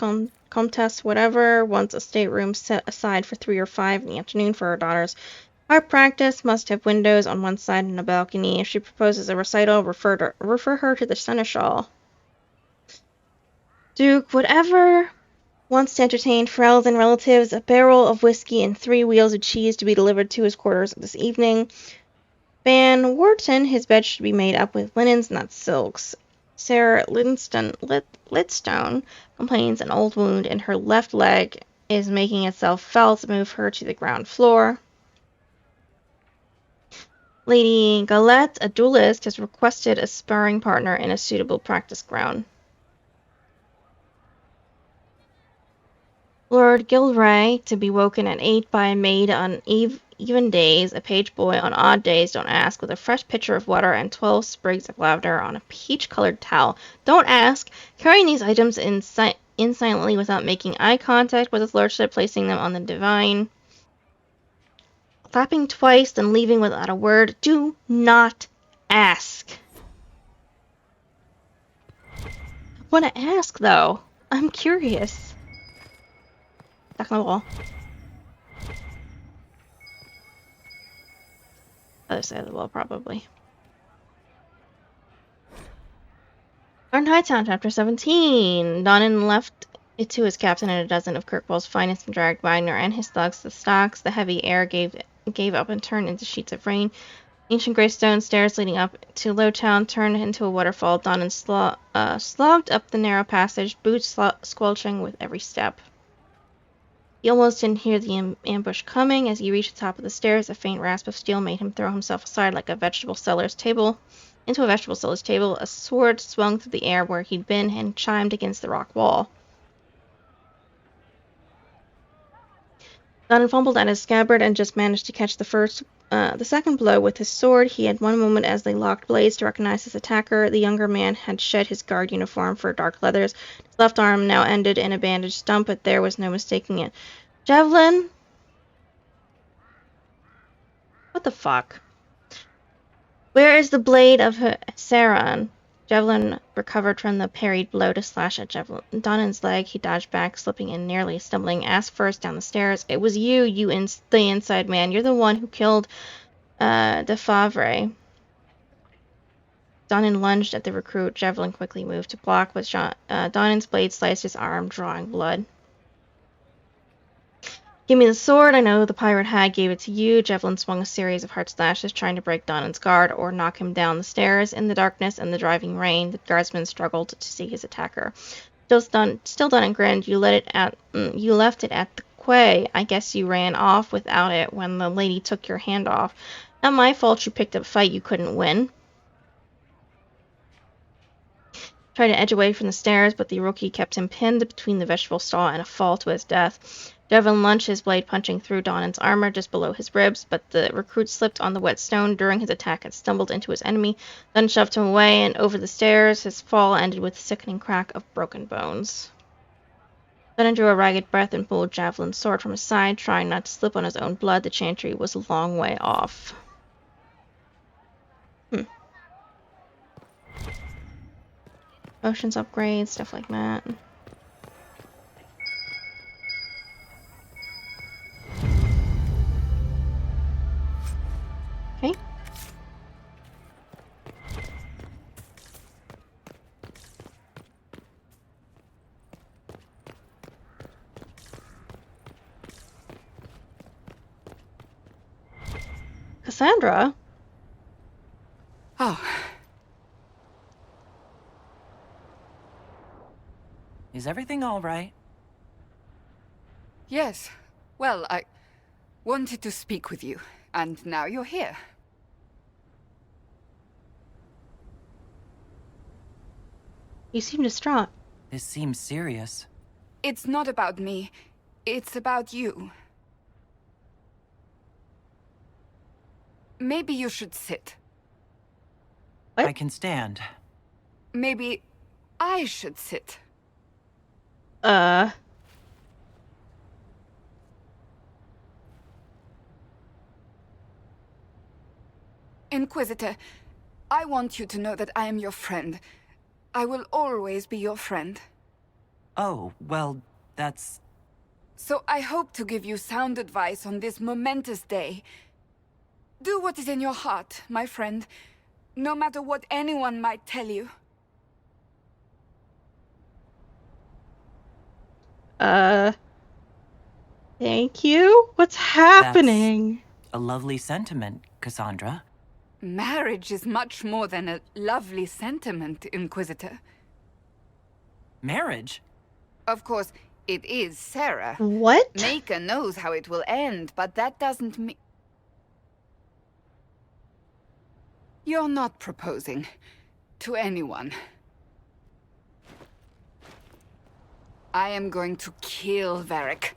contests, whatever, wants a stateroom set aside for 3 or 5 in the afternoon for her daughters. Art practice must have windows on one side and a balcony. If she proposes a recital, refer her to the seneschal. Duke, whatever wants to entertain Ferelden relatives, a barrel of whiskey and 3 wheels of cheese to be delivered to his quarters this evening. Van Wharton, his bed should be made up with linens, not silks. Sarah Lidstone complains an old wound in her left leg is making itself felt. Move her to the ground floor. Lady Galette, a duelist, has requested a sparring partner in a suitable practice ground. Lord Gilray, to be woken at 8 by a maid on even days, a page boy on odd days, don't ask, with a fresh pitcher of water and 12 sprigs of lavender on a peach-colored towel. Don't ask. Carrying these items in silently without making eye contact with his lordship, placing them on the divan. Clapping twice, then leaving without a word. Do not ask. I want to ask, though. I'm curious. Back on the wall. Other side of the wall, probably. Our Hightown, Chapter 17. Donan left it to his captain and a dozen of Kirkwall's finest and dragged Wagner and his thugs to the stocks. The heavy air gave up and turned into sheets of rain. Ancient gray stone stairs leading up to Lowtown turned into a waterfall. Donan slogged up the narrow passage, boots squelching with every step. He almost didn't hear the ambush coming. As he reached the top of the stairs, a faint rasp of steel made him throw himself aside like a vegetable seller's table. Into a vegetable seller's table, a sword swung through the air where he'd been and chimed against the rock wall. Donan fumbled at his scabbard and just managed to catch the second blow with his sword. He had one moment as they locked blades to recognize his attacker. The younger man had shed his guard uniform for dark leathers. His left arm now ended in a bandaged stump, but there was no mistaking it. Javelin? What the fuck? Where is the blade of Saran? Javelin recovered from the parried blow to slash at Donan's leg. He dodged back, slipping and nearly stumbling ass first down the stairs. It was you, the inside man. You're the one who killed De Favre. Donan lunged at the recruit. Javelin quickly moved to block, but Donan's blade sliced his arm, drawing blood. Give me the sword. I know the pirate hag gave it to you. Javelin swung a series of hard slashes, trying to break Donan's guard or knock him down the stairs. In the darkness and the driving rain, the guardsman struggled to see his attacker. Still Donan grinned. You left it at the Quay. I guess you ran off without it when the lady took your hand off. Not my fault you picked a fight you couldn't win. Tried to edge away from the stairs, but the rookie kept him pinned between the vegetable stall and a fall to his death. Devin lunged his blade, punching through Donan's armor just below his ribs, but the recruit slipped on the wet stone during his attack and stumbled into his enemy, then shoved him away and over the stairs. His fall ended with a sickening crack of broken bones. Donnan drew a ragged breath and pulled Javelin's sword from his side, trying not to slip on his own blood. The chantry was a long way off. Potions upgrades, stuff like that. Okay. Cassandra? Oh, Is everything all right? yes. Well, I wanted to speak with you, and now you're here. You seem distraught. This seems serious. It's not about me. It's about you. Maybe you should sit. What? I can stand. Maybe I should sit. Inquisitor, I want you to know that I am your friend. I will always be your friend. Oh, well, that's... So I hope to give you sound advice on this momentous day. Do what is in your heart, my friend, no matter what anyone might tell you. Thank you? What's happening? a lovely sentiment, Cassandra. Marriage is much more than a lovely sentiment, Inquisitor. Marriage? Of course, it is Sarah. What? Maker knows how it will end, but that doesn't mean... You're not proposing to anyone. I am going to kill Varric.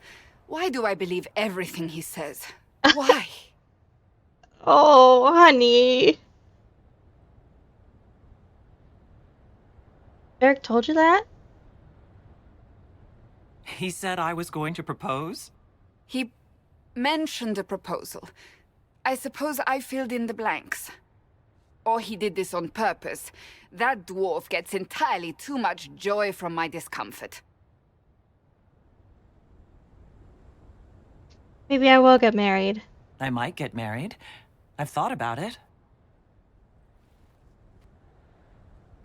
Why do I believe everything he says? Why? Oh, honey. Eric told you that? He said I was going to propose? He mentioned a proposal. I suppose I filled in the blanks. Or he did this on purpose. That dwarf gets entirely too much joy from my discomfort. Maybe I will get married. I might get married. I've thought about it.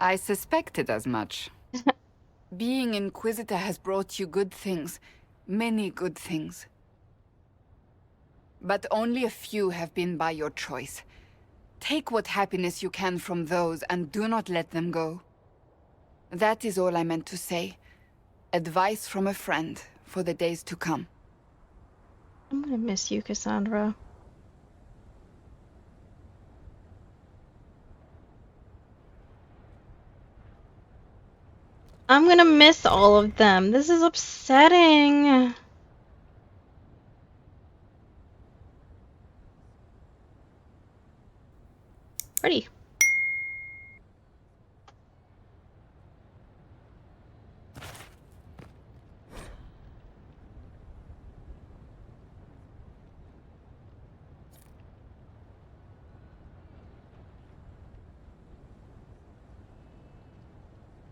I suspected as much. Being Inquisitor has brought you good things. Many good things. But only a few have been by your choice. Take what happiness you can from those and do not let them go. That is all I meant to say. Advice from a friend for the days to come. I'm gonna miss you, Cassandra. I'm gonna miss all of them. This is upsetting. Pretty.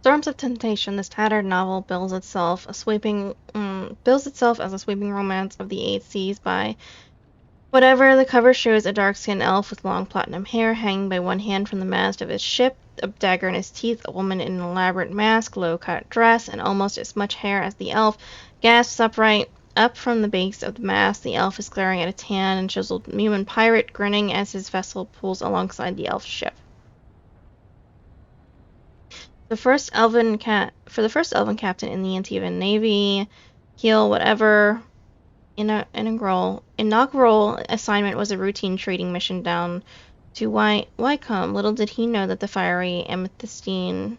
Storms of Temptation. This tattered novel bills itself as a sweeping romance of the eight seas by whatever. The cover shows a dark-skinned elf with long platinum hair hanging by one hand from the mast of his ship, a dagger in his teeth, a woman in an elaborate mask, low-cut dress, and almost as much hair as the elf, gasps upright up from the base of the mast. The elf is glaring at a tan and chiseled human pirate, grinning as his vessel pulls alongside the elf's ship. For the first elven captain in the Antivan Navy, Keel, whatever. inaugural assignment was a routine trading mission down to Wycombe. Little did he know that the fiery amethystine,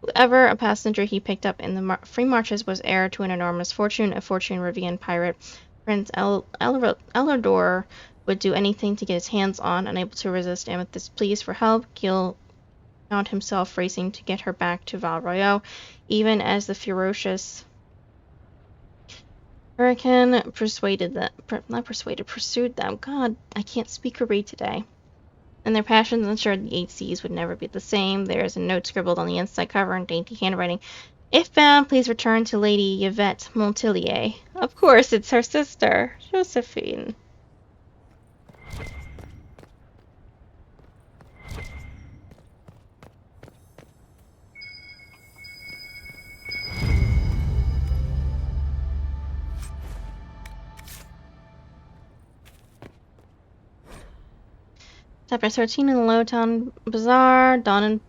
whoever a passenger he picked up in the free marches, was heir to an enormous fortune. A fortune Rivian pirate Prince Elador would do anything to get his hands on. Unable to resist Amethyst's pleas for help, Gil found himself racing to get her back to Val Royeaux, even as the ferocious Hurricane pursued them. God, I can't speak or read today. And their passions ensured the 8Cs would never be the same. There is a note scribbled on the inside cover in dainty handwriting. If found, please return to Lady Yvette Montilier. Of course, it's her sister, Josephine. Chapter 13 in the Lowtown Bazaar. Donan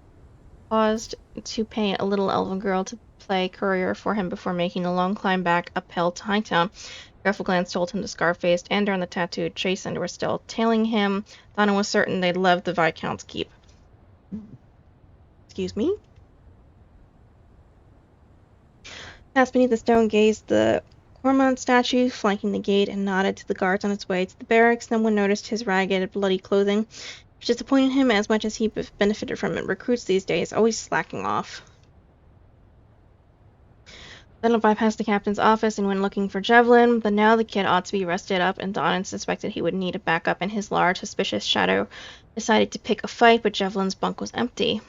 paused to pay a little elven girl to play courier for him before making the long climb back uphill to Hightown. Careful glance told him the scar-faced Ender and the tattooed Chastened were still tailing him. Donan was certain they'd left the Viscount's keep. Excuse me? Past beneath the stone gazed the Cormont statue flanking the gate and nodded to the guards on its way to the barracks. No one noticed his ragged, bloody clothing, which disappointed him as much as he benefited from it. Recruits these days always slacking off. Then bypassed the captain's office and went looking for Javelin, but now the kid ought to be rested up, and Donan suspected he would need a backup, and his large, suspicious shadow decided to pick a fight, but Javelin's bunk was empty.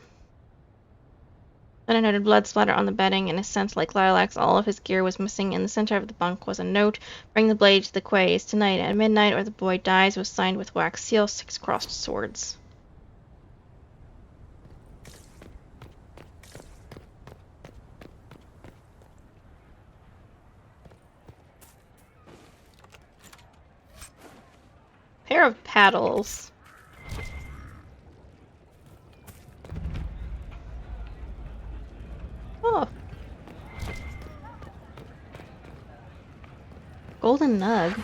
Then I noted blood splatter on the bedding and a scent like lilacs. All of his gear was missing. In the center of the bunk was a note. Bring the blade to the quays tonight at midnight or the boy dies. Was signed with wax seal, 6 crossed swords. Pair of paddles. Oh. Golden Nug.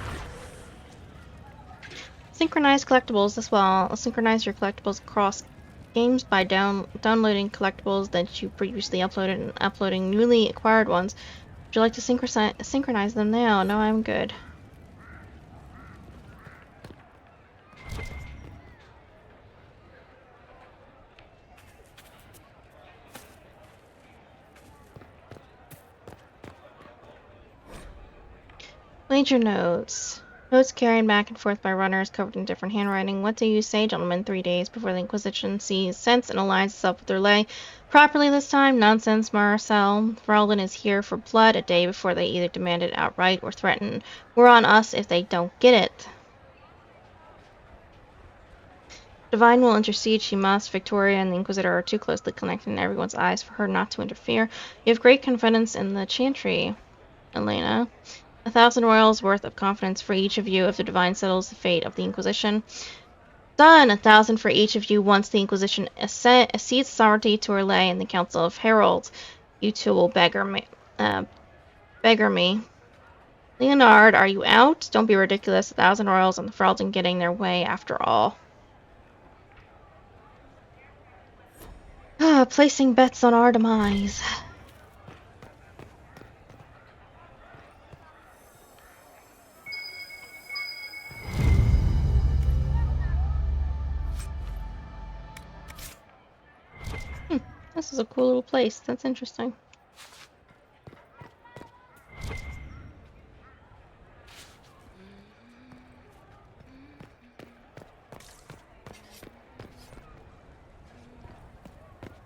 Synchronize collectibles as well. Synchronize your collectibles across games by downloading collectibles that you previously uploaded and uploading newly acquired ones. Would you like to synchronize them now? No, I'm good. Major notes. Notes carried back and forth by runners covered in different handwriting. What do you say, gentlemen? 3 days before the Inquisition sees sense and aligns itself with their lay. Properly this time? Nonsense, Marcel. Ferelden is here for blood a day before they either demand it outright or threaten. We're on us if they don't get it. Divine will intercede, she must. Victoria and the Inquisitor are too closely connected in everyone's eyes for her not to interfere. You have great confidence in the Chantry, Elena. 1,000 royals worth of confidence for each of you if the Divine settles the fate of the Inquisition. Done! 1,000 for each of you once the Inquisition accedes sovereignty to her lay in the Council of Heralds. You two will beggar me. Leonard, are you out? Don't be ridiculous. 1,000 royals and the Ferelden getting their way after all. Placing bets on our demise. This is a cool little place. That's interesting.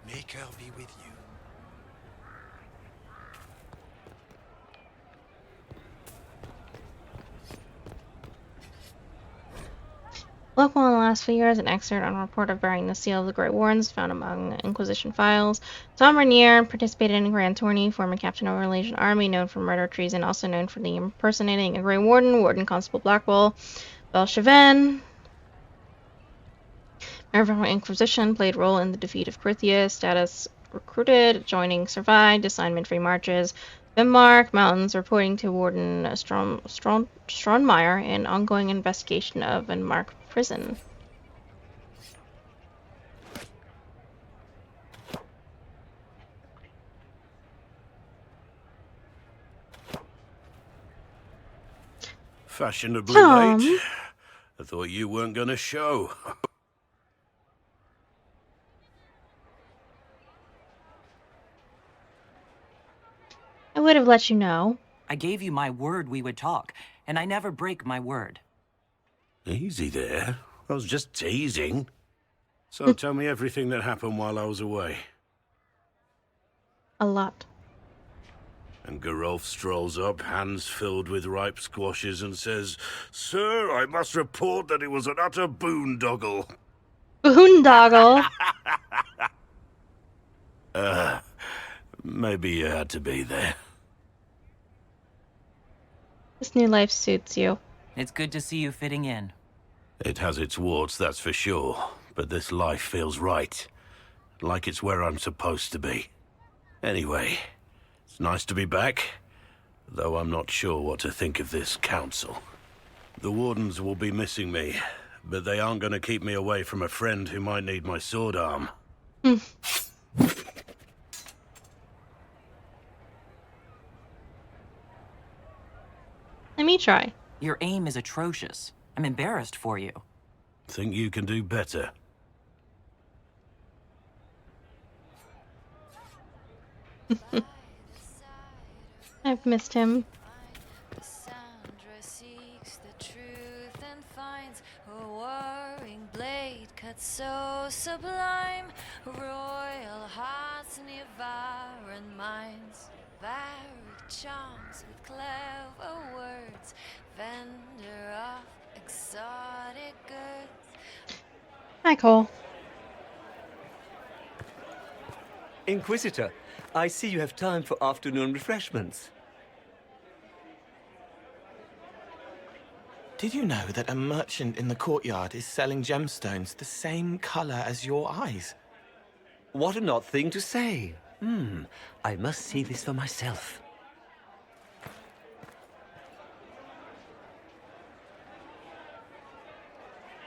Make her be with you. Local in the last few years, an excerpt on a report of bearing the seal of the Grey Wardens found among Inquisition files. Tom Rainier participated in a grand tourney, former captain of a Malaysian army, known for murder, treason, also known for the impersonating a Grey Warden, Warden Constable Blackwell, Belcheven. Member from Inquisition, played role in the defeat of Crithia, status recruited, joining survived, assignment free marches, Denmark Mountains reporting to Warden Stronmeyer an ongoing investigation of Denmark prison. Fashionably Tom. late. I thought you weren't gonna show. I would have let you know. I gave you my word we would talk, and I never break my word. Easy there. I was just teasing. So tell me everything that happened while I was away. A lot. And Gerolf strolls up, hands filled with ripe squashes, and says, "Sir, I must report that it was an utter boondoggle." Boondoggle. Maybe you had to be there. This new life suits you. It's good to see you fitting in. It has its warts, that's for sure, but this life feels right. Like it's where I'm supposed to be. Anyway, it's nice to be back, though I'm not sure what to think of this council. The wardens will be missing me, but they aren't going to keep me away from a friend who might need my sword arm. Let me try. Your aim is atrocious. I'm embarrassed for you. Think you can do better. I've missed him. Cassandra seeks the truth and finds a warring blade cut so sublime. Royal hearts and devouring minds, varied charms with clever words, vendor of exotic goods. Hi, Cole. Inquisitor, I see you have time for afternoon refreshments. Did you know that a merchant in the courtyard is selling gemstones the same color as your eyes? What an odd thing to say. I must see this for myself.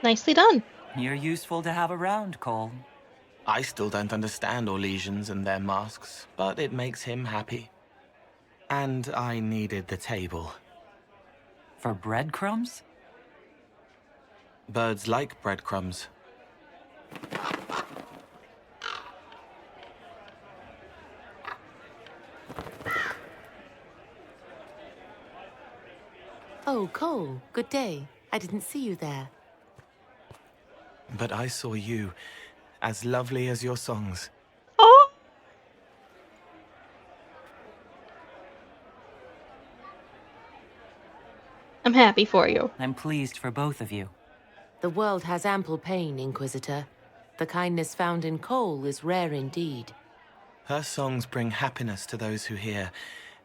Nicely done. You're useful to have around, Cole. I still don't understand Orlesians and their masks, but it makes him happy. And I needed the table. For breadcrumbs? Birds like breadcrumbs. Oh, Cole, good day. I didn't see you there. But I saw you, as lovely as your songs. Oh! I'm happy for you. I'm pleased for both of you. The world has ample pain, Inquisitor. The kindness found in Cole is rare indeed. Her songs bring happiness to those who hear,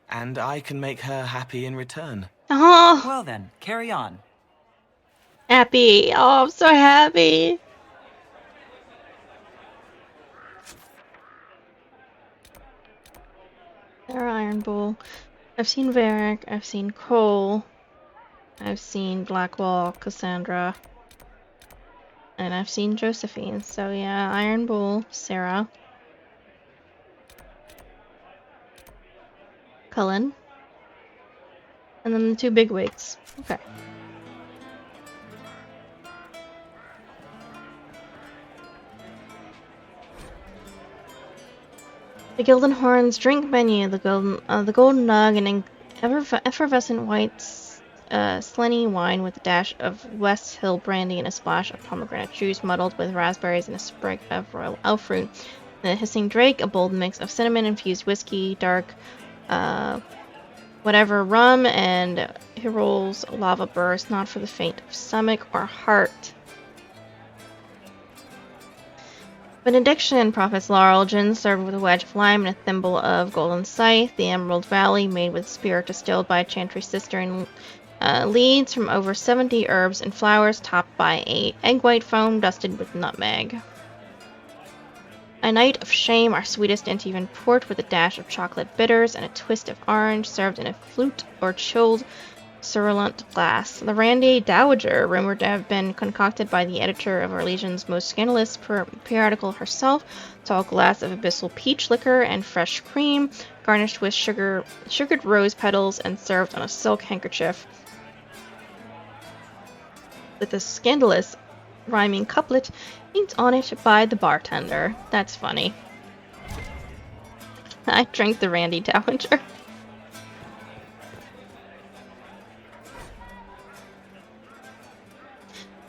and I can make her happy in return. Oh, Well then, carry on. happy. Oh, I'm so happy. Sarah Iron Bull. I've seen Varric. I've seen Cole. I've seen Blackwall, Cassandra. And I've seen Josephine. So yeah, Iron Bull, Sarah. Cullen. And then the two bigwigs. Okay. The Gilden Horns drink menu, the golden nug, and effervescent white slenny wine with a dash of West Hill brandy and a splash of pomegranate juice muddled with raspberries and a sprig of royal elf fruit. The hissing drake, a bold mix of cinnamon-infused whiskey, dark, whatever rum, and Hyrule lava burst, not for the faint of stomach or heart. Benediction, Prophet's Laurel, gin served with a wedge of lime and a thimble of golden scythe. The Emerald Valley, made with spirit distilled by a chantry sister and leads from over 70 herbs and flowers, topped by a egg white foam dusted with nutmeg. A night of shame, our sweetest Antivan port with a dash of chocolate bitters and a twist of orange, served in a flute or chilled Surulent glass. The Randy Dowager, rumored to have been concocted by the editor of our Legion's most scandalous periodical herself. Tall glass of abyssal peach liquor and fresh cream, garnished with sugared rose petals and served on a silk handkerchief with a scandalous rhyming couplet inked on it by the bartender. That's funny. I drank the Randy Dowager.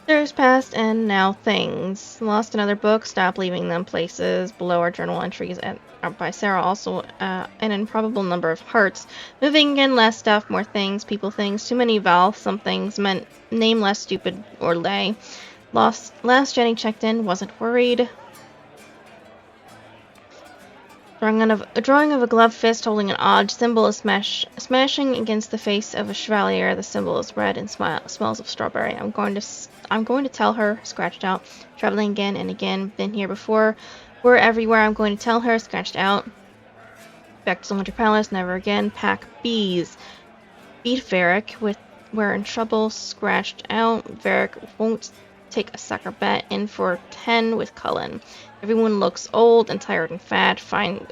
Years passed, and now things. Lost another book, stopped leaving them places. Below our journal entries by Sarah, also an improbable number of hearts. Moving again, less stuff, more things, people, things, too many vowels, some things, meant name less stupid or lay. Last Jenny checked in, wasn't worried. A drawing of a gloved fist holding an odd symbol is smashing against the face of a chevalier. The symbol is red and smells of strawberry. I'm going to tell her, scratched out. Traveling again and again, been here before. We're everywhere. I'm going to tell her, scratched out. Back to Soldier Palace, never again. Pack bees. Beat Varric we're in trouble, scratched out. Varric won't take a sucker bet. In for 10 with Cullen. Everyone looks old and tired and fat. Find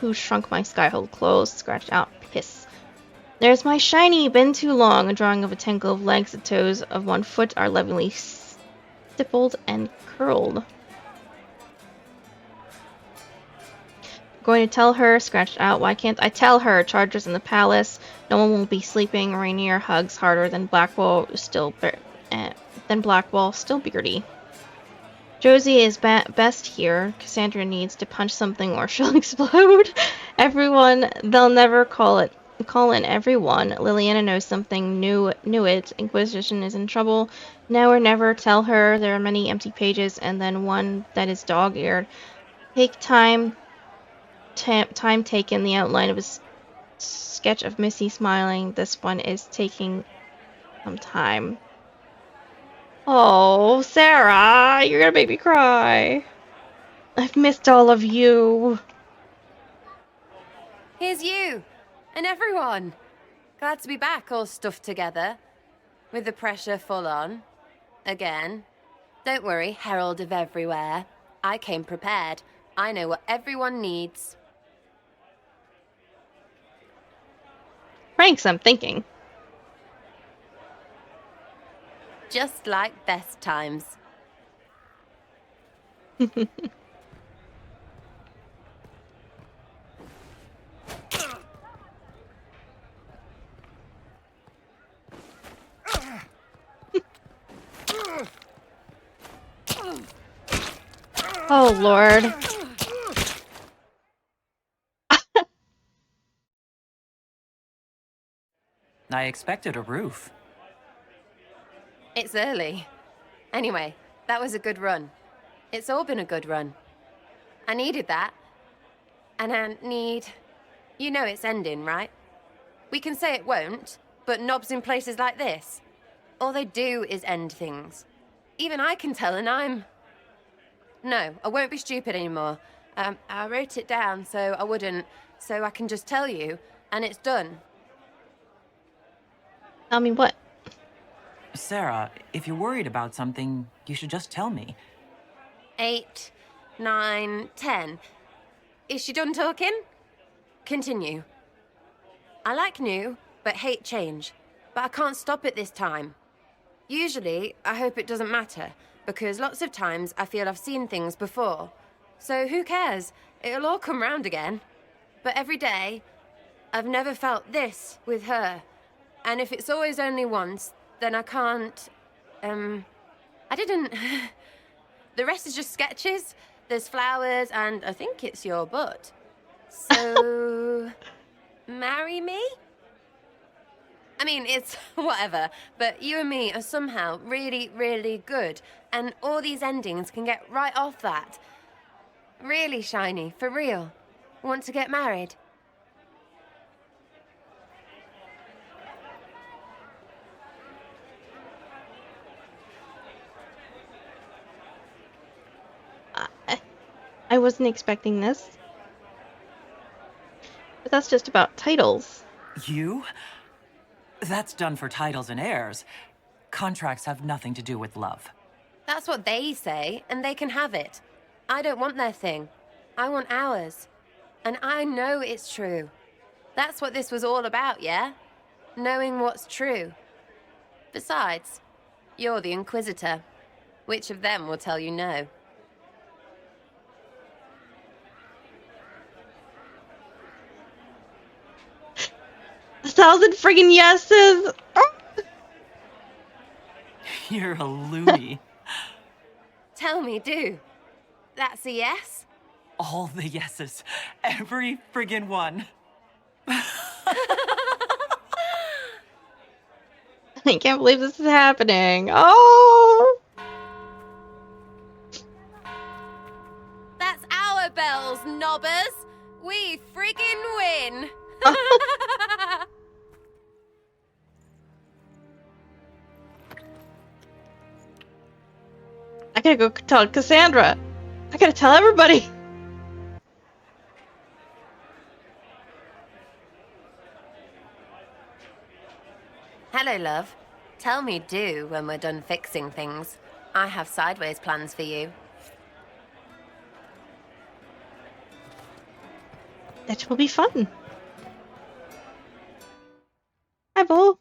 who shrunk my skyhole clothes. Scratched out. Piss. There's my shiny. Been too long. A drawing of a tangle of legs. The toes of one foot are lovingly stippled and curled. Going to tell her. Scratched out. Why can't I tell her? Chargers in the palace. No one will be sleeping. Rainier hugs harder than Blackwall. Still beardy. Josie is best here. Cassandra needs to punch something or she'll explode. Everyone, they'll never call in everyone. Liliana knows something, knew it. Inquisition is in trouble. Now or never, tell her. There are many empty pages and then one that is dog-eared. Take time taken, the outline of a sketch of Missy smiling. This one is taking some time. Oh, Sarah, you're gonna make me cry. I've missed all of you. Here's you, and everyone. Glad to be back, all stuffed together. With the pressure full on. Again. Don't worry, herald of everywhere. I came prepared. I know what everyone needs. Franks, I'm thinking. Just like best times. Oh, Lord. I expected a roof. It's early. Anyway, that was a good run. It's all been a good run. I needed that. And I need... You know it's ending, right? We can say it won't, but knobs in places like this, all they do is end things. Even I can tell, and I'm... No, I won't be stupid anymore. I wrote it down so I wouldn't, so I can just tell you, and it's done. Tell me what? Sarah, if you're worried about something, you should just tell me. 8, 9, 10. Is she done talking? Continue. I like new, but hate change. But I can't stop it this time. Usually, I hope it doesn't matter, because lots of times I feel I've seen things before. So who cares? It'll all come round again. But every day, I've never felt this with her. And if it's always only once, then I can't... I didn't... The rest is just sketches. There's flowers, and I think it's your butt. So... marry me? I mean, it's whatever, but you and me are somehow really, really good, and all these endings can get right off that. Really, Shiny, for real. Want to get married? I wasn't expecting this. But that's just about titles. You? That's done for titles and heirs. Contracts have nothing to do with love. That's what they say, and they can have it. I don't want their thing. I want ours. And I know it's true. That's what this was all about, yeah? Knowing what's true. Besides, you're the Inquisitor. Which of them will tell you no? 1,000 friggin' yeses! Oh. You're a loony. Tell me, do. That's a yes? All the yeses. Every friggin' one. I can't believe this is happening. Oh! That's our bells, knobbers! We friggin' win! I gotta go tell Cassandra. I gotta tell everybody. Hello, love. Tell me do when we're done fixing things. I have sideways plans for you. That will be fun. Hi, Bull.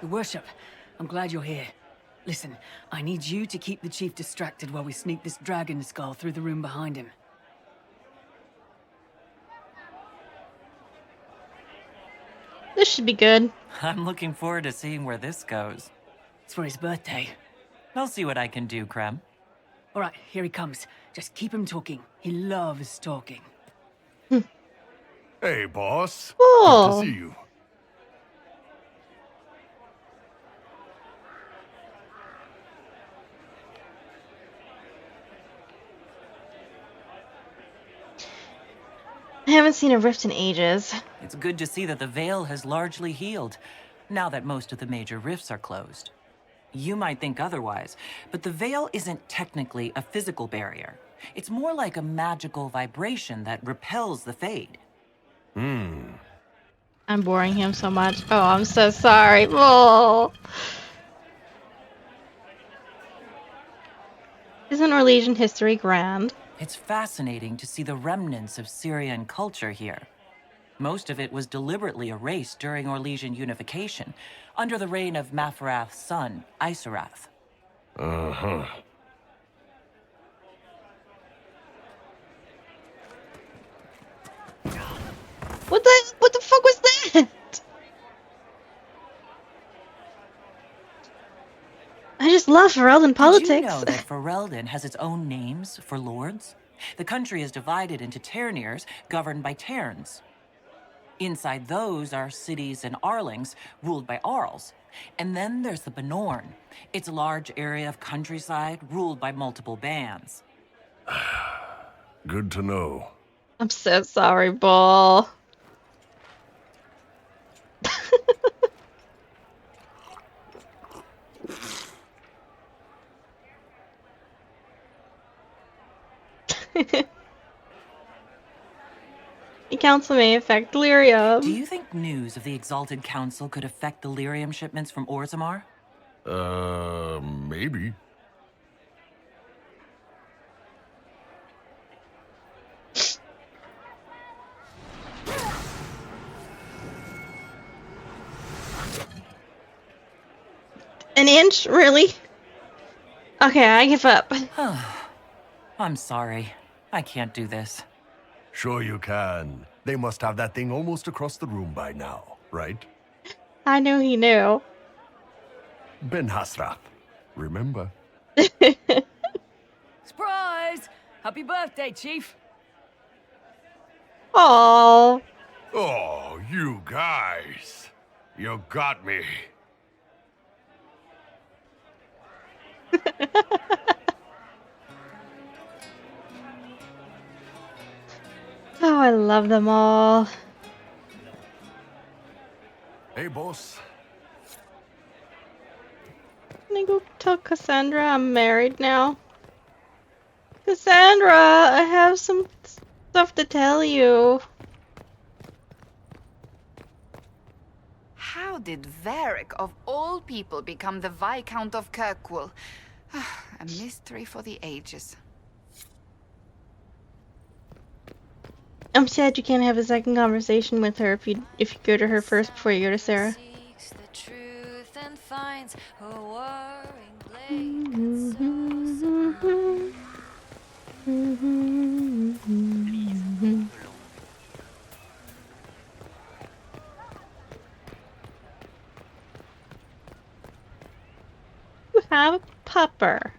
Your Worship, I'm glad you're here. Listen, I need you to keep the Chief distracted while we sneak this dragon skull through the room behind him. This should be good. I'm looking forward to seeing where this goes. It's for his birthday. I'll see what I can do, Krem. All right, here he comes. Just keep him talking. He loves talking. Hey, boss. Oh. Good to see you. I haven't seen a rift in ages. It's good to see that the Veil has largely healed, now that most of the major rifts are closed. You might think otherwise, but the Veil isn't technically a physical barrier. It's more like a magical vibration that repels the Fade. I'm boring him so much. Oh, I'm so sorry. Oh. Isn't Orlesian history grand? It's fascinating to see the remnants of Syrian culture here. Most of it was deliberately erased during Orlesian unification, under the reign of Mafarath's son, Isarath. Uh-huh. What the fuck was that? I just love Ferelden politics. Did you know that Ferelden has its own names for lords? The country is divided into Ternirs, governed by Terns. Inside those are cities and Arlings, ruled by Arls. And then there's the Benorn. It's a large area of countryside, ruled by multiple bands. Good to know. I'm so sorry, Bull. The council may affect Lyrium. Do you think news of the Exalted Council could affect the lyrium shipments from Orzammar? Maybe. An inch? Really? Okay, I give up. I'm sorry. I can't do this. Sure you can. They must have that thing almost across the room by now, right? I knew he knew. Ben Hasrath. Remember? Surprise! Happy birthday, Chief! Oh. Oh, you guys. You got me. Oh, I love them all. Hey, boss. Can I go tell Cassandra I'm married now? Cassandra, I have some stuff to tell you. How did Varric, of all people, become the Viscount of Kirkwall? A mystery for the ages. I'm sad you can't have a second conversation with her if you go to her first before you go to Sarah. Seeks the truth and finds a whirring blade cuts so sublime. You have a pupper.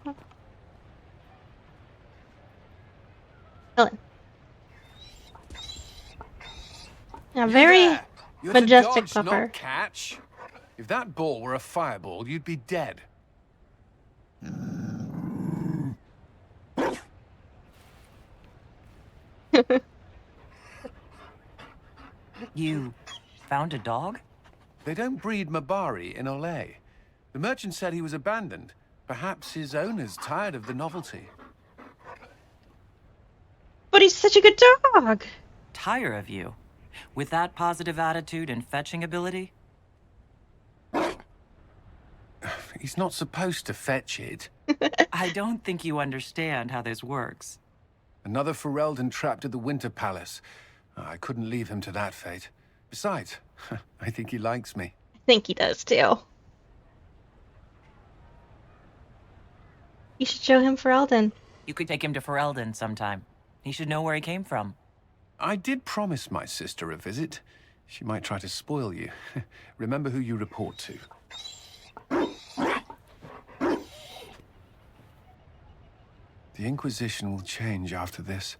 Ellen. A very You're majestic to dodge, pupper. not catch. If that ball were a fireball, you'd be dead. You found a dog? They don't breed Mabari in Olay. The merchant said he was abandoned. Perhaps his owner's tired of the novelty. But he's such a good dog. Tire of you? With that positive attitude and fetching ability? He's not supposed to fetch it. I don't think you understand how this works. Another Ferelden trapped at the Winter Palace. I couldn't leave him to that fate. Besides, I think he likes me. I think he does too. You should show him Ferelden. You could take him to Ferelden sometime. He should know where he came from. I did promise my sister a visit. She might try to spoil you. Remember who you report to. The Inquisition will change after this.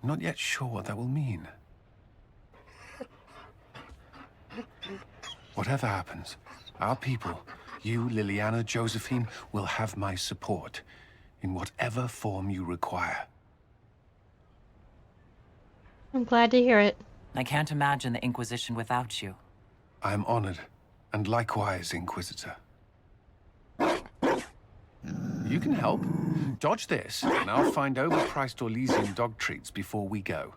I'm not yet sure what that will mean. Whatever happens, our people, you, Liliana, Josephine, will have my support in whatever form you require. I'm glad to hear it. I can't imagine the Inquisition without you. I am honored, and likewise, Inquisitor. You can help. Dodge this, and I'll find overpriced Orlesian dog treats before we go.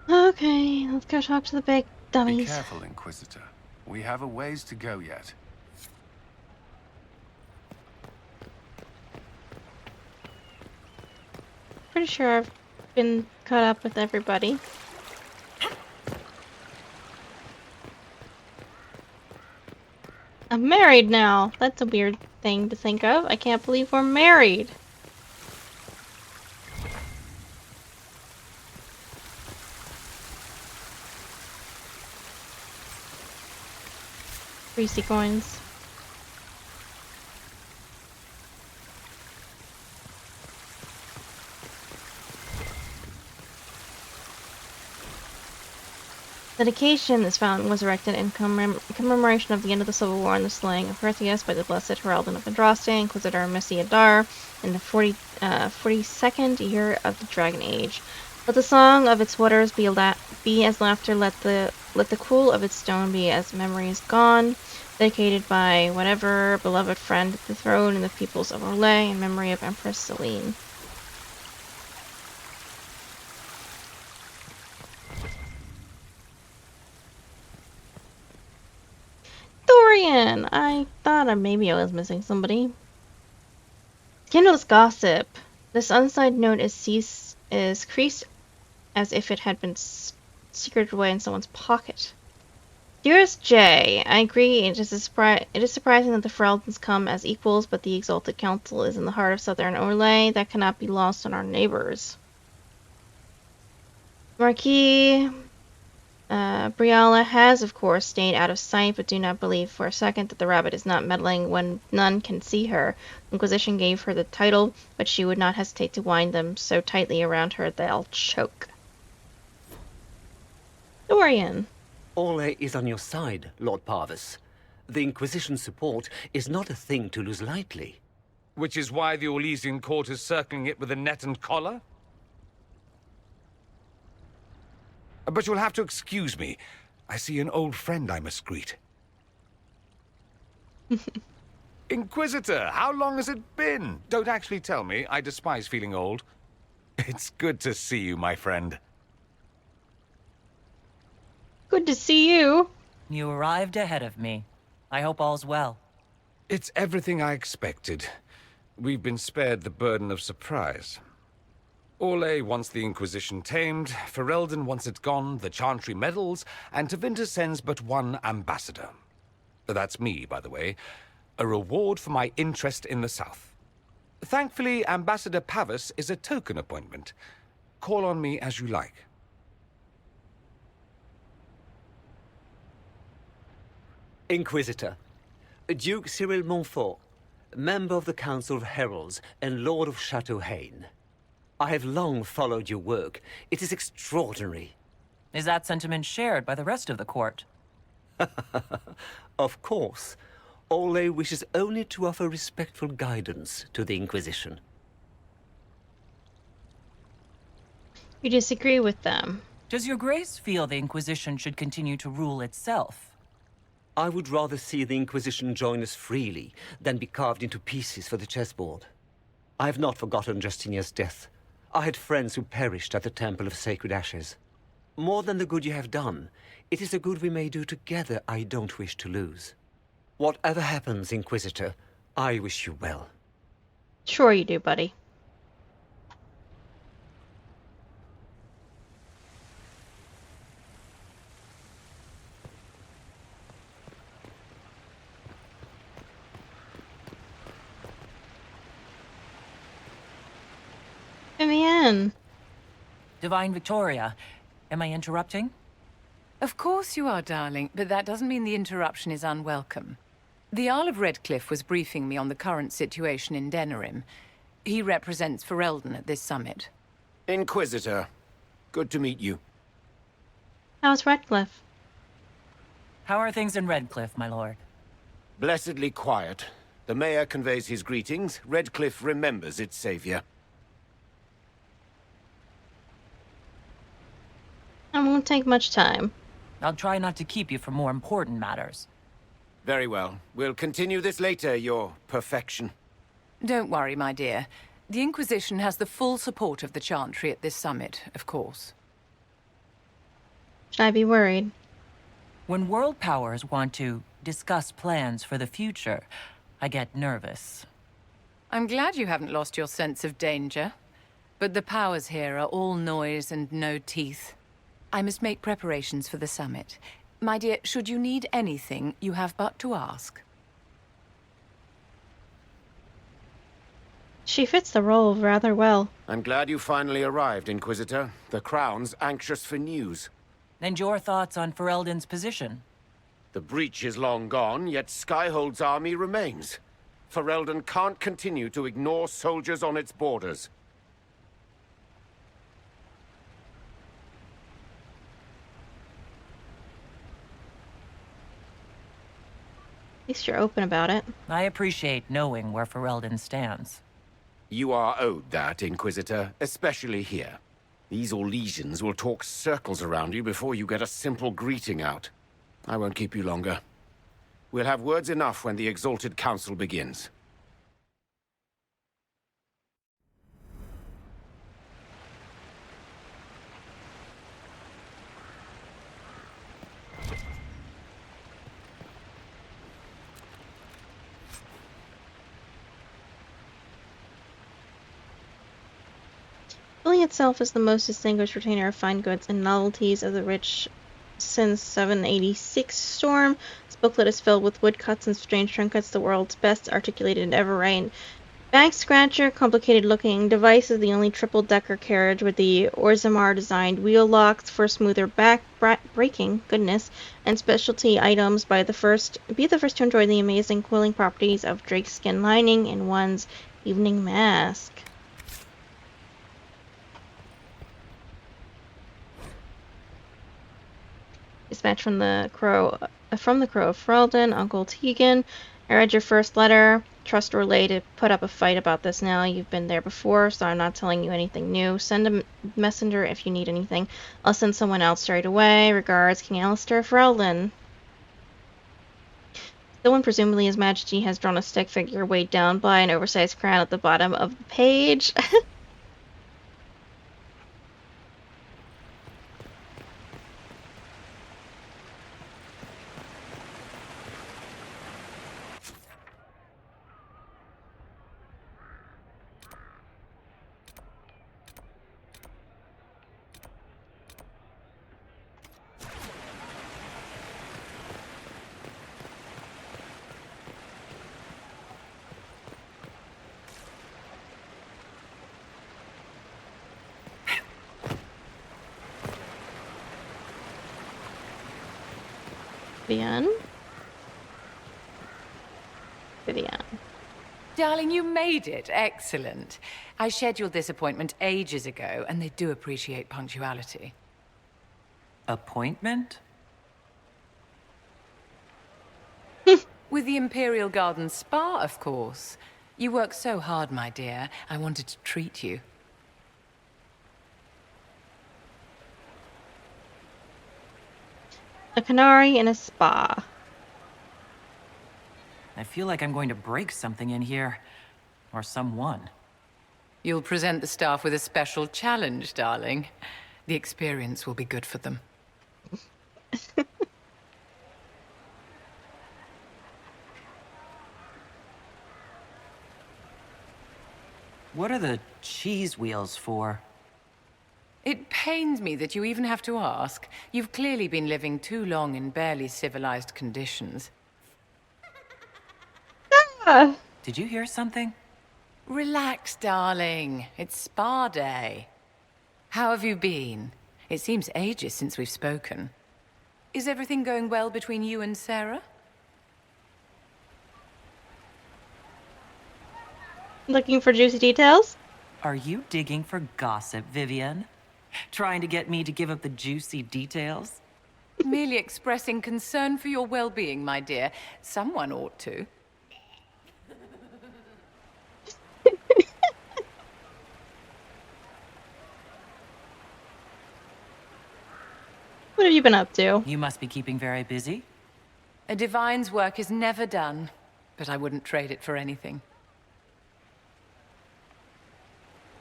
Okay, let's go talk to the big Be dummies. careful, Inquisitor. We have a ways to go yet. Pretty sure I've been caught up with everybody. I'm married now. That's a weird thing to think of. I can't believe we're married. Greasy coins. Dedication, this fountain was erected in commemoration of the end of the Civil War and the slaying of Perseus by the Blessed Heraldin of Andraste, Inquisitor Missy Adar, in the 42nd year of the Dragon Age. Let the song of its waters be as laughter, let the cool of its stone be as memories gone, dedicated by whatever beloved friend at the throne and the peoples of Orlais in memory of Empress Celine. Dorian! I thought maybe I was missing somebody. Scandalous gossip. This unsigned note is creased as if it had been secreted away in someone's pocket. Dearest Jay, I agree, it is surprising that the Feraldens come as equals, but the Exalted Council is in the heart of southern Orlais. That cannot be lost on our neighbors. Marquis Briala has, of course, stayed out of sight, but do not believe for a second that the rabbit is not meddling when none can see her. Inquisition gave her the title, but she would not hesitate to wind them so tightly around her they'll choke. Dorian. Orlais is on your side, Lord Parvis. The Inquisition's support is not a thing to lose lightly. Which is why the Orlesian court is circling it with a net and collar? But you'll have to excuse me. I see an old friend I must greet. Inquisitor, how long has it been? Don't actually tell me. I despise feeling old. It's good to see you, my friend. Good to see you. You arrived ahead of me. I hope all's well. It's everything I expected. We've been spared the burden of surprise. Orlais wants the Inquisition tamed, Ferelden wants it gone, the Chantry meddles, and Tevinter sends but one ambassador. That's me, by the way. A reward for my interest in the South. Thankfully, Ambassador Pavus is a token appointment. Call on me as you like. Inquisitor, Duke Cyril Montfort, member of the Council of Heralds and Lord of Chateau Haine. I have long followed your work. It is extraordinary. Is that sentiment shared by the rest of the court? Of course. Orlais wishes only to offer respectful guidance to the Inquisition. You disagree with them. Does your grace feel the Inquisition should continue to rule itself? I would rather see the Inquisition join us freely than be carved into pieces for the chessboard. I have not forgotten Justinia's death. I had friends who perished at the Temple of Sacred Ashes. More than the good you have done, it is the good we may do together I don't wish to lose. Whatever happens, Inquisitor, I wish you well. Sure you do, buddy. Vivienne. Divine Victoria, am I interrupting? Of course you are, darling, but that doesn't mean the interruption is unwelcome. The Earl of Redcliffe was briefing me on the current situation in Denerim. He represents Ferelden at this summit. Inquisitor, good to meet you. How's Redcliffe? How are things in Redcliffe, my lord? Blessedly quiet. The mayor conveys his greetings. Redcliffe remembers its savior. It won't take much time. I'll try not to keep you from more important matters. Very well. We'll continue this later, your perfection. Don't worry, my dear. The Inquisition has the full support of the Chantry at this summit, of course. Should I be worried? When world powers want to discuss plans for the future, I get nervous. I'm glad you haven't lost your sense of danger. But the powers here are all noise and no teeth. I must make preparations for the summit. My dear, should you need anything, you have but to ask. She fits the role rather well. I'm glad you finally arrived, Inquisitor. The Crown's anxious for news. And your thoughts on Ferelden's position? The breach is long gone, yet Skyhold's army remains. Ferelden can't continue to ignore soldiers on its borders. At least you're open about it. I appreciate knowing where Ferelden stands. You are owed that, Inquisitor, especially here. These Orlesians will talk circles around you before you get a simple greeting out. I won't keep you longer. We'll have words enough when the Exalted Council begins. Building itself is the most distinguished retainer of fine goods and novelties of the rich since 786 storm. This booklet is filled with woodcuts and strange trinkets, the world's best articulated and ever right. Bag scratcher, complicated looking device is the only triple-decker carriage with the Orzammar designed wheel locks for smoother back braking, goodness, and specialty items. Be the first to enjoy the amazing cooling properties of Drake's skin lining in one's evening mask. Dispatch from the Crow of Ferelden, Uncle Tegan. I read your first letter. Trust Orlais to put up a fight about this now. You've been there before, so I'm not telling you anything new. Send a messenger if you need anything. I'll send someone else straight away. Regards, King Alistair Ferelden. Someone, presumably His Majesty, has drawn a stick figure weighed down by an oversized crown at the bottom of the page. Vivian. Darling, you made it. Excellent. I scheduled this appointment ages ago, and they do appreciate punctuality. Appointment? With the Imperial Garden Spa, of course. You work so hard, my dear. I wanted to treat you. A canary in a spa. I feel like I'm going to break something in here. Or someone. You'll present the staff with a special challenge, darling. The experience will be good for them. What are the cheese wheels for? It pains me that you even have to ask. You've clearly been living too long in barely civilized conditions. Did you hear something? Relax, darling. It's spa day. How have you been? It seems ages since we've spoken. Is everything going well between you and Sarah? Looking for juicy details? Are you digging for gossip, Vivian? Trying to get me to give up the juicy details? Merely expressing concern for your well-being, my dear. Someone ought to. What have you been up to? You must be keeping very busy. A divine's work is never done, but I wouldn't trade it for anything.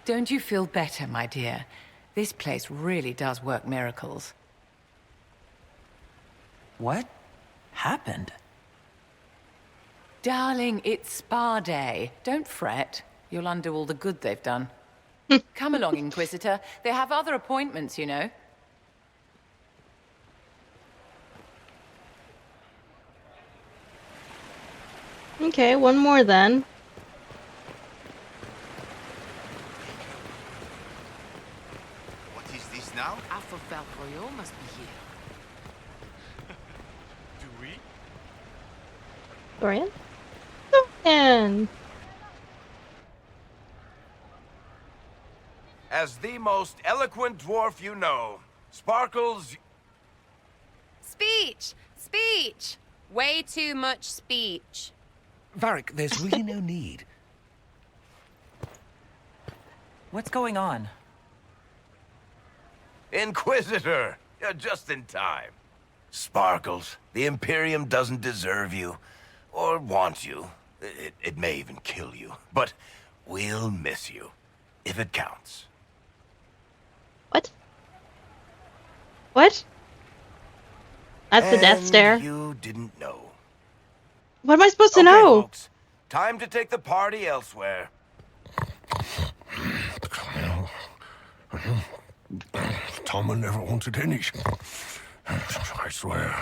Don't you feel better, my dear? This place really does work miracles. What happened? Darling, it's spa day. Don't fret. You'll undo all the good they've done. Come along, Inquisitor. They have other appointments, you know. Okay, one more then. What is this now? Alpha Valkyrie must be here. Do we? Dorian? Dorian! As the most eloquent dwarf you know, Sparkles... Speech! Speech! Way too much speech. Varric, there's really no need. What's going on? Inquisitor! You're just in time. Sparkles, the Imperium doesn't deserve you. Or want you. It may even kill you. But we'll miss you. If it counts. What? What? That's the death And stare. You didn't know. What am I supposed to Okay, know? folks. Time to take the party elsewhere. Tama never wanted any. I swear.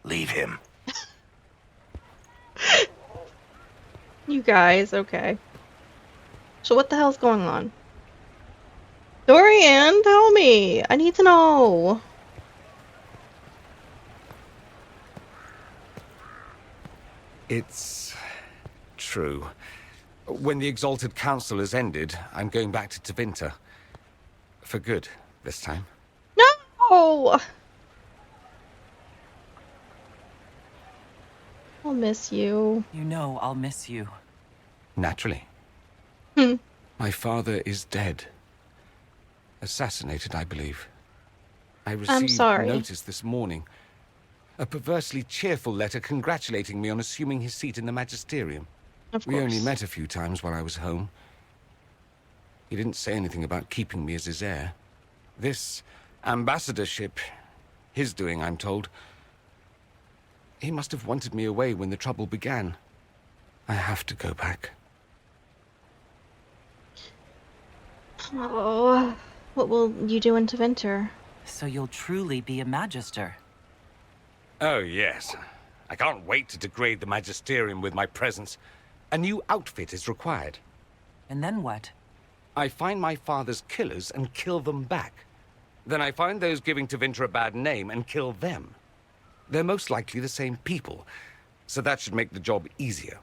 Leave him. You guys, okay. So what the hell's going on? Dorian, tell me! I need to know! It's true. When the Exalted Council has ended, I'm going back to Tevinter. For good, this time. No! I'll miss you. You know I'll miss you. Naturally. Hmm. My father is dead. Assassinated, I believe. I I'm received sorry. notice this morning. A perversely cheerful letter congratulating me on assuming his seat in the magisterium. Of We only course. met a few times while I was home. He didn't say anything about keeping me as his heir. This ambassadorship, his doing, I'm told. He must have wanted me away when the trouble began. I have to go back. Oh, what will you do in Tevinter? So you'll truly be a magister. Oh, yes. I can't wait to degrade the magisterium with my presence. A new outfit is required. And then what? I find my father's killers and kill them back. Then I find those giving Tevinter a bad name and kill them. They're most likely the same people, so that should make the job easier.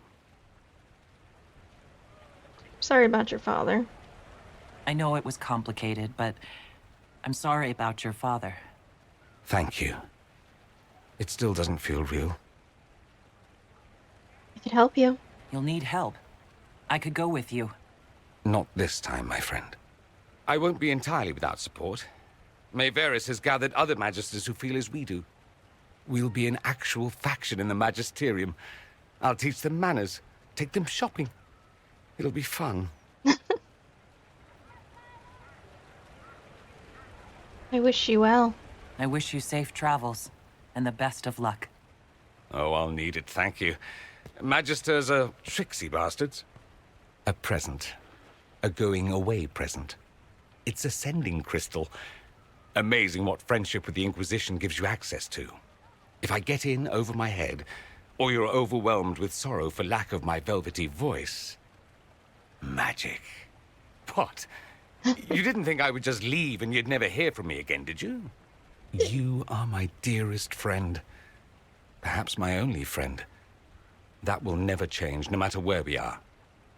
Sorry about your father. I know it was complicated, but I'm sorry about your father. Thank you. It still doesn't feel real. I could help you. You'll need help. I could go with you. Not this time, my friend. I won't be entirely without support. Maevaris has gathered other magisters who feel as we do. We'll be an actual faction in the magisterium. I'll teach them manners, take them shopping. It'll be fun. I wish you well. I wish you safe travels, and the best of luck. Oh, I'll need it, thank you. Magisters are tricksy bastards. A present. A going-away present. It's a sending crystal. Amazing what friendship with the Inquisition gives you access to. If I get in over my head, or you're overwhelmed with sorrow for lack of my velvety voice... Magic. What? You didn't think I would just leave and you'd never hear from me again, did you? You are my dearest friend. Perhaps my only friend. That will never change, no matter where we are.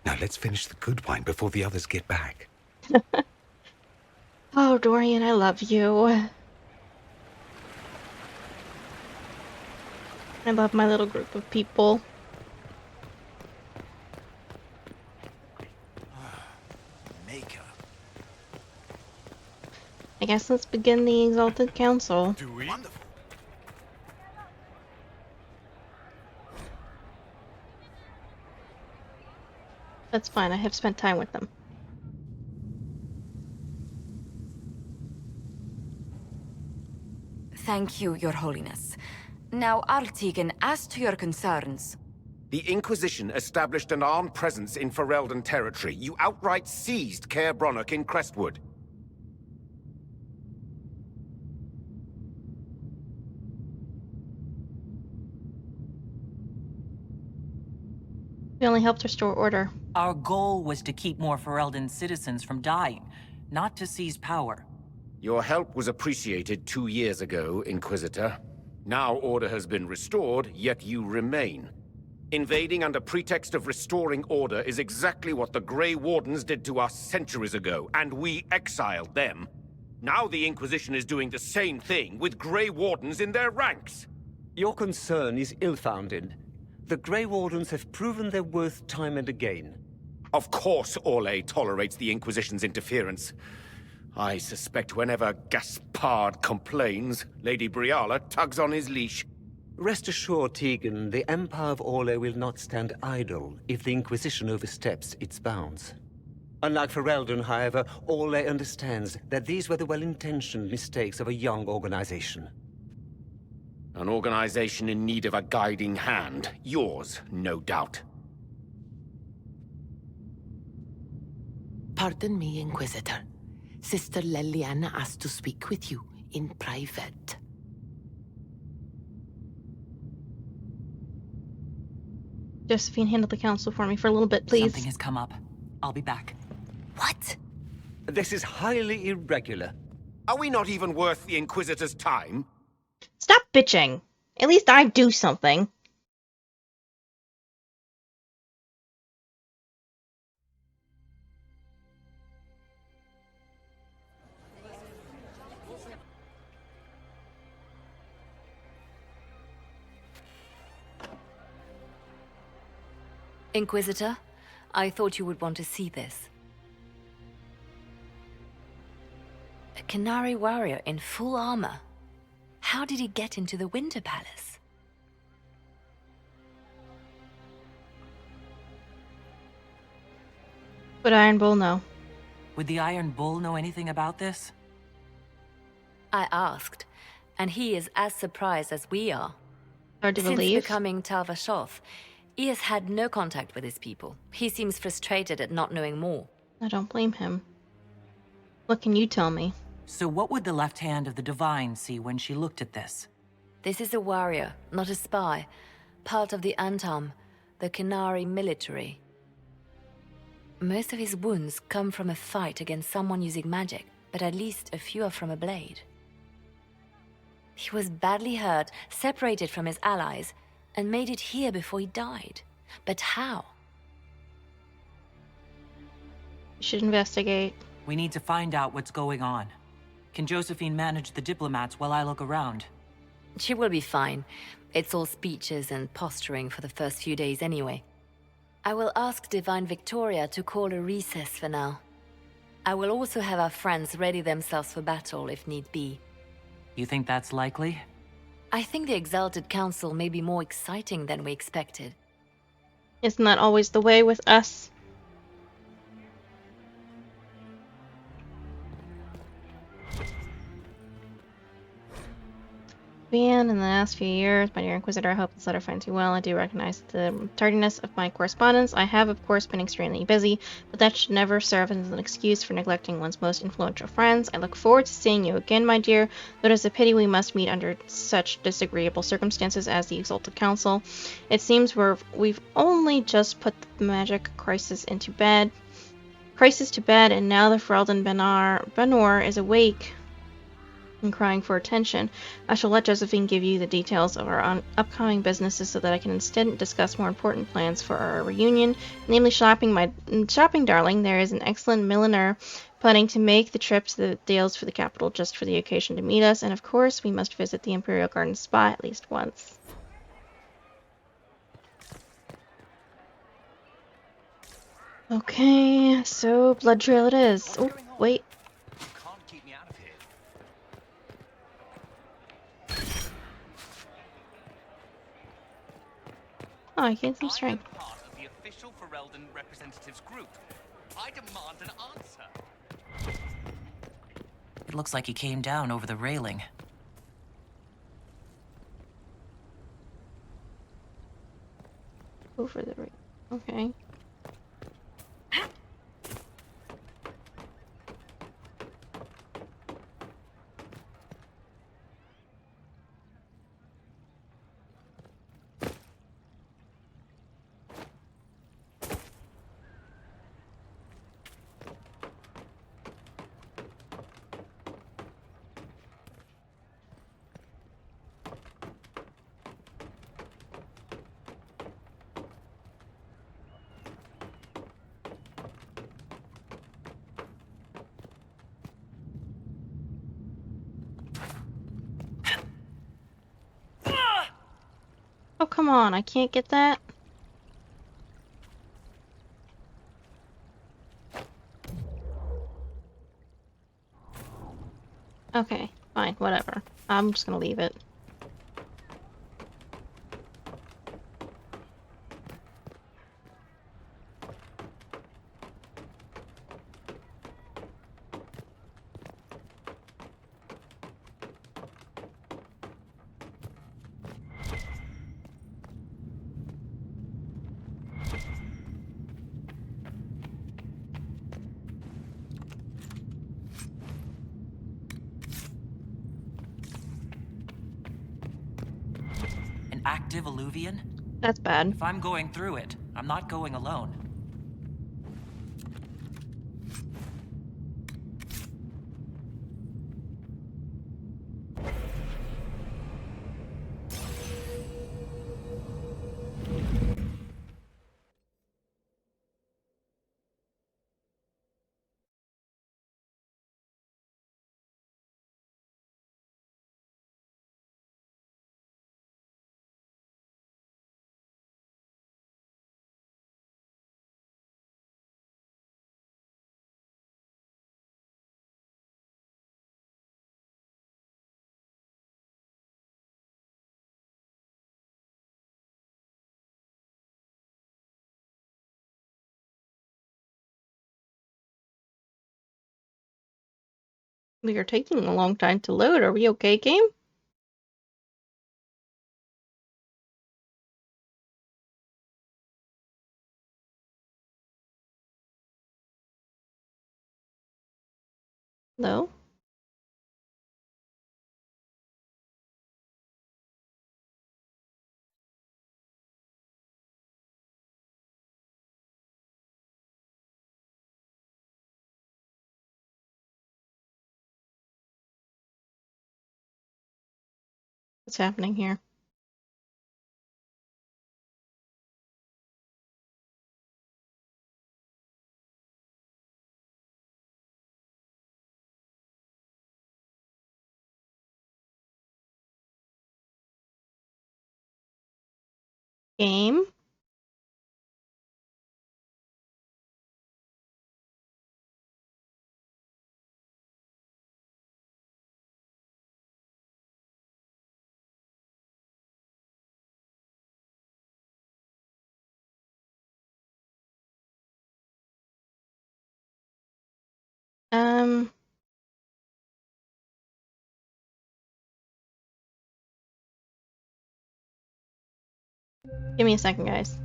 Now let's finish the good wine before the others get back. Oh, Dorian, I love you. I love my little group of people. I guess let's begin the Exalted Council. Do we? Wonderful. That's fine, I have spent time with them. Thank you, Your Holiness. Now, Artigan, as to your concerns... The Inquisition established an armed presence in Ferelden territory. You outright seized Caer Bronach in Crestwood. We only helped restore order. Our goal was to keep more Ferelden citizens from dying, not to seize power. Your help was appreciated 2 years ago, Inquisitor. Now order has been restored, yet you remain. Invading under pretext of restoring order is exactly what the Grey Wardens did to us centuries ago, and we exiled them. Now the Inquisition is doing the same thing with Grey Wardens in their ranks. Your concern is ill-founded. The Grey Wardens have proven their worth time and again. Of course Orlais tolerates the Inquisition's interference. I suspect whenever Gaspard complains, Lady Briala tugs on his leash. Rest assured, Tegan, the Empire of Orlais will not stand idle if the Inquisition oversteps its bounds. Unlike Ferelden, however, Orlais understands that these were the well-intentioned mistakes of a young organization. An organization in need of a guiding hand. Yours, no doubt. Pardon me, Inquisitor. Sister Leliana asked to speak with you in private. Josephine, handle the council for me for a little bit, please. Something has come up. I'll be back. What? This is highly irregular. Are we not even worth the Inquisitor's time? Stop bitching. At least I do something. Inquisitor, I thought you would want to see this. A Canary warrior in full armor. How did he get into the Winter Palace? Would Iron Bull know? Would the Iron Bull know anything about this? I asked, and he is as surprised as we are. Hard to Since believe. becoming Talvashoth, he has had no contact with his people. He seems frustrated at not knowing more. I don't blame him. What can you tell me? So what would the left hand of the Divine see when she looked at this? This is a warrior, not a spy. Part of the Antam, the Canary military. Most of his wounds come from a fight against someone using magic, but at least a few are from a blade. He was badly hurt, separated from his allies, and made it here before he died. But how? You should investigate. We need to find out what's going on. Can Josephine manage the diplomats while I look around? She will be fine. It's all speeches and posturing for the first few days anyway. I will ask Divine Victoria to call a recess for now. I will also have our friends ready themselves for battle if need be. You think that's likely? I think the Exalted Council may be more exciting than we expected. Isn't that always the way with us? In the last few years, my dear Inquisitor, I hope this letter finds you well. I do recognize the tardiness of my correspondence. I have, of course, been extremely busy, but that should never serve as an excuse for neglecting one's most influential friends. I look forward to seeing you again, my dear, though it is a pity we must meet under such disagreeable circumstances as the Exalted Council. It seems we've only just put the magic crisis to bed, and now the Ferelden Benor is awake and crying for attention. I shall let Josephine give you the details of our upcoming businesses so that I can instead discuss more important plans for our reunion, namely shopping, darling. There is an excellent milliner planning to make the trip to the Dales for the capital just for the occasion to meet us, and of course we must visit the Imperial Garden Spa at least once. Okay, so blood trail it is. Oh, wait. Oh, I gained some strength. I am part of the official Ferelden representatives group. I demand an answer. It looks like he came down over the railing. Over the railing. Okay. Oh, come on, I can't get that? Okay, fine, whatever. I'm just gonna leave it. Active Alluvian? That's bad. If I'm going through it, I'm not going alone. We are taking a long time to load. Are we okay, game? No? What's happening here? Game? Um... Give me a second, guys.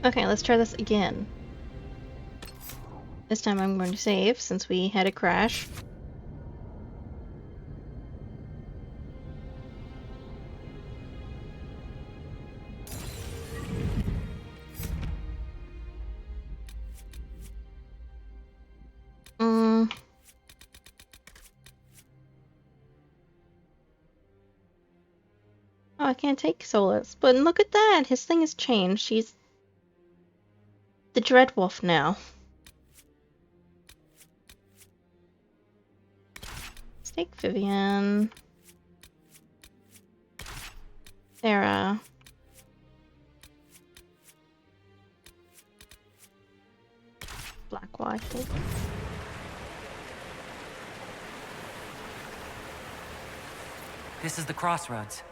Okay, let's try this again. This time I'm going to save, since we had a crash. Oh, I can't take Solus. But look at that! His thing has changed. He's the Dreadwolf now. Let's take Vivian. Sarah. Black Wife. This is the crossroads.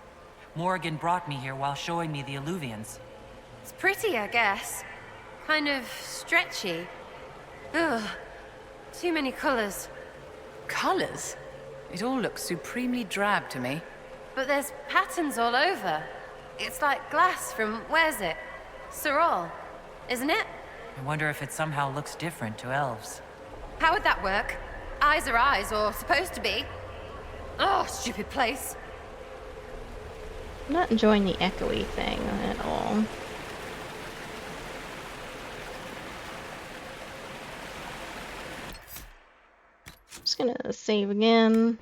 Morrigan brought me here while showing me the Alluvians. It's pretty, I guess. Kind of stretchy. Ugh. Too many colors. Colors? It all looks supremely drab to me. But there's patterns all over. It's like glass from, where's it? Sorol, isn't it? I wonder if it somehow looks different to elves. How would that work? Eyes are eyes, or supposed to be. Oh, stupid place. I'm not enjoying the echoey thing at all. Just gonna save again.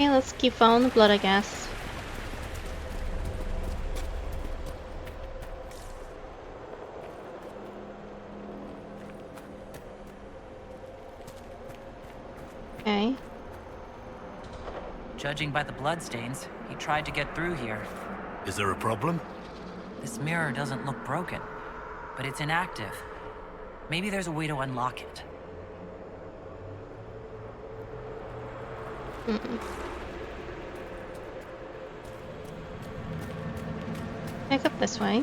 Okay, let's keep following the blood, I guess. Okay. Judging by the bloodstains, he tried to get through here. Is there a problem? This mirror doesn't look broken, but it's inactive. Maybe there's a way to unlock it. Back up this way.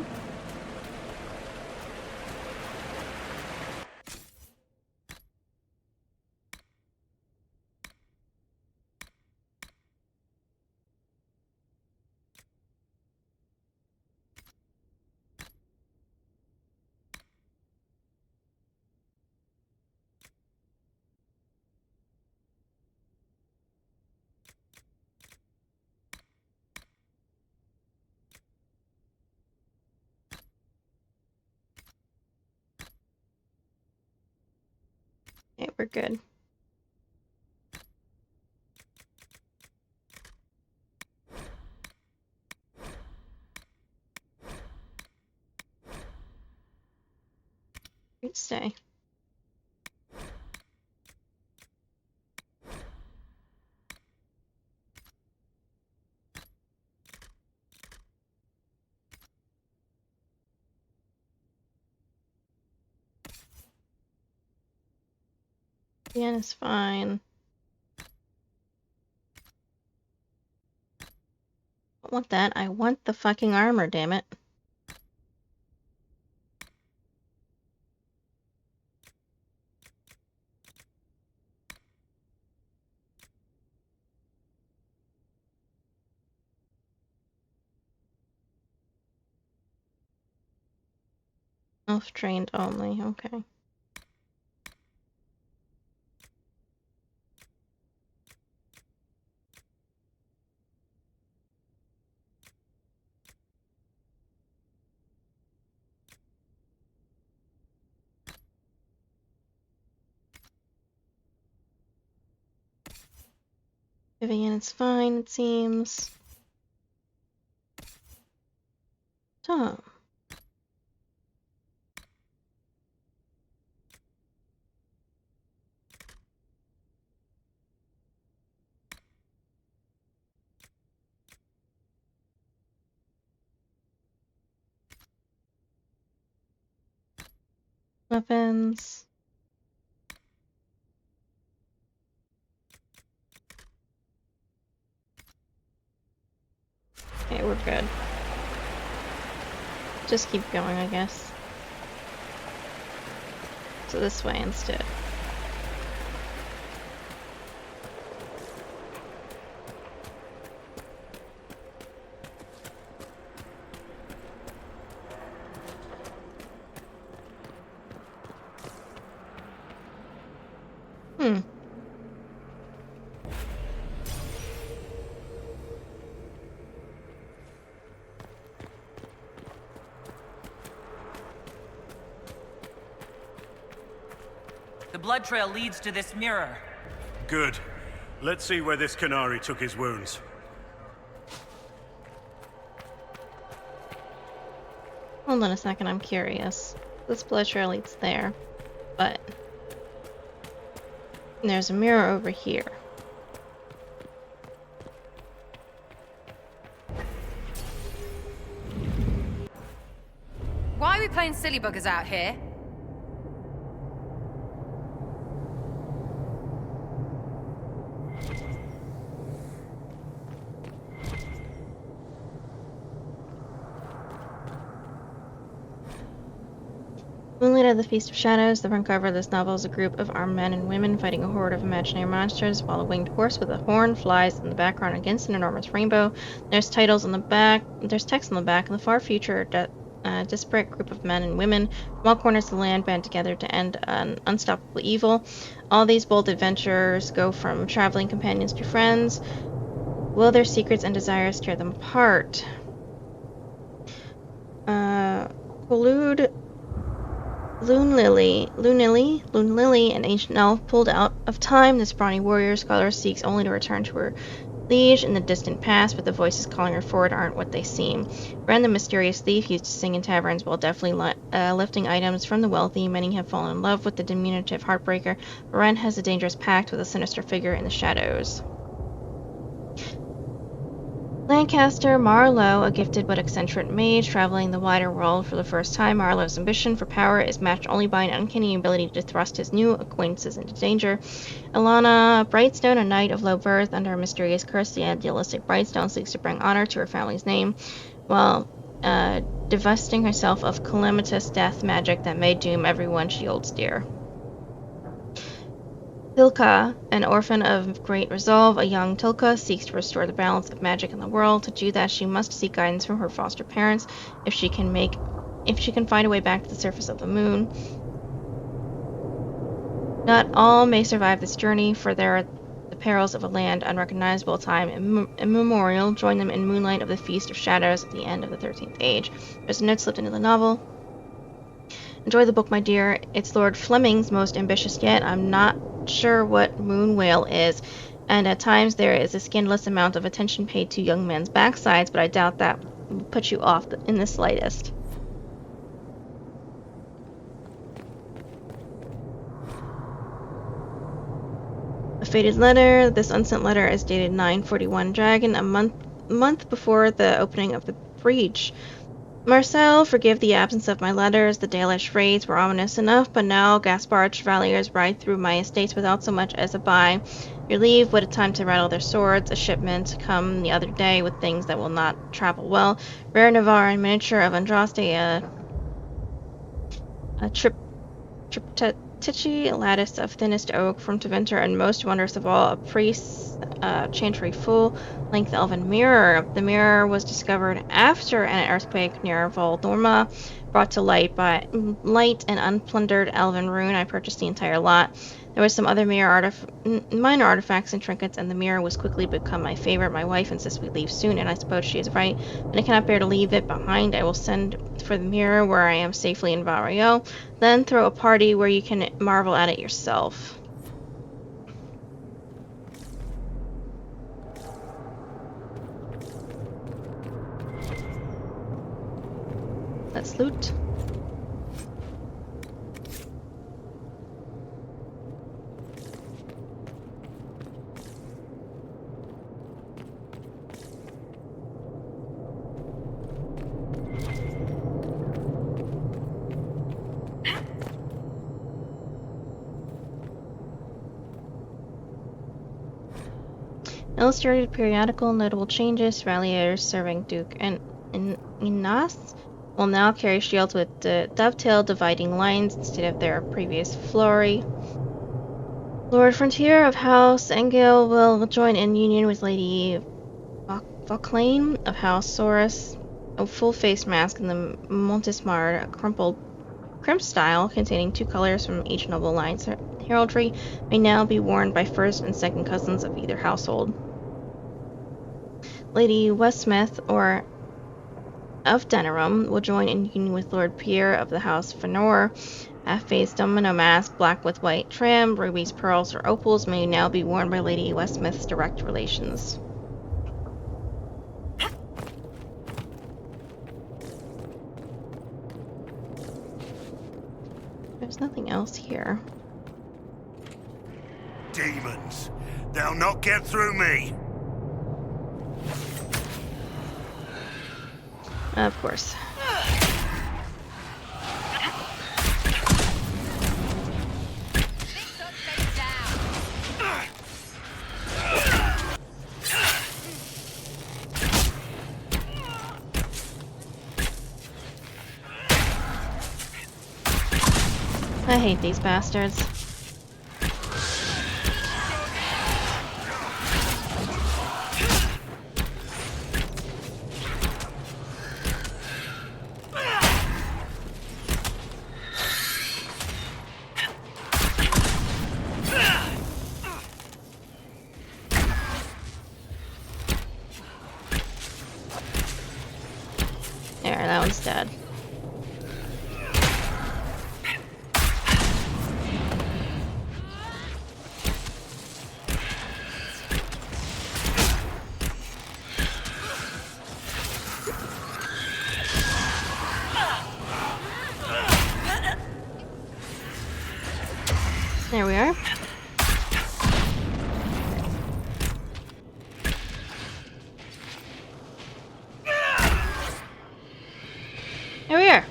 Okay, we're good. Great stay. Yeah, it's fine. I don't want that. I want the fucking armor, damn it. Elf-trained only, okay. Vivian is fine, it seems. Tom. Weapons. Okay, we're good. Just keep going, I guess. So this way instead. The blood trail leads to this mirror. Good. Let's see where this Canary took his wounds. Hold on a second, I'm curious. This blood trail leads there, but there's a mirror over here. Why are we playing silly buggers out here? Moonlit at the Feast of Shadows. The front cover of this novel is a group of armed men and women fighting a horde of imaginary monsters, while a winged horse with a horn flies in the background against an enormous rainbow. There's titles on the back. There's text on the back. In the far future, a disparate group of men and women from all corners of the land band together to end an unstoppable evil. All these bold adventurers go from traveling companions to friends. Will their secrets and desires tear them apart? Collude. Loon Lily, an ancient elf pulled out of time. This brawny warrior scholar seeks only to return to her Liege in the distant past, but the voices calling her forward aren't what they seem. Ren, the mysterious thief, used to sing in taverns while deftly lifting items from the wealthy. Many have fallen in love with the diminutive heartbreaker, but Ren has a dangerous pact with a sinister figure in the shadows. Lancaster Marlowe, a gifted but eccentric mage traveling the wider world for the first time. Marlowe's ambition for power is matched only by an uncanny ability to thrust his new acquaintances into danger. Ilana Brightstone, a knight of low birth under a mysterious curse, the idealistic Brightstone seeks to bring honor to her family's name, while divesting herself of calamitous death magic that may doom everyone she holds dear. Tilka, an orphan of great resolve, a young Tilka seeks to restore the balance of magic in the world. To do that, she must seek guidance from her foster parents if she can find a way back to the surface of the moon. Not all may survive this journey, for there are the perils of a land unrecognizable, time immemorial. Join them in moonlight of the Feast of Shadows at the end of the 13th Age. There's a note slipped into the novel. Enjoy the book, my dear. It's Lord Fleming's most ambitious yet. I'm not sure what moon whale is, and at times there is a scandalous amount of attention paid to young men's backsides, but I doubt that will put you off in the slightest. A faded letter. This unsent letter is dated 941 Dragon, a month before the opening of the breach. Marcel, forgive the absence of my letters. The Dalish raids were ominous enough, but now Gaspard chevaliers ride through my estates without so much as a bye. Your leave, what a time to rattle their swords. A shipment come the other day with things that will not travel well. Rare Navarre and miniature of Andraste, a triptychi, a lattice of thinnest oak from Teventer, and most wondrous of all, a priest's chantry full-length elven mirror. The mirror was discovered after an earthquake near Voldorma, brought to light by light and unplundered elven rune. I purchased the entire lot. There was some other minor artifacts and trinkets, and the mirror was quickly become my favorite. My wife insists we leave soon, and I suppose she is right, but I cannot bear to leave it behind. I will send for the mirror where I am safely in Vario, then throw a party where you can marvel at it yourself. Let's loot. Illustrated periodical, notable changes. Ralliers serving Duke and Inas will now carry shields with dovetail dividing lines instead of their previous flurry. Lord Frontier of House Engil will join in union with Lady Vauclane of House Saurus. A full face mask in the Montismard, a crimp style containing 2 colors from each noble line's heraldry, may now be worn by first and second cousins of either household. Lady Westmouth of Denerim will join in union with Lord Pierre of the House Fenor. Half-face domino mask, black with white trim, rubies, pearls, or opals, may now be worn by Lady Westmouth's direct relations. There's nothing else here. Demons! They'll not get through me! Of course. I hate these bastards. There, that one's dead. There we are. Here we are.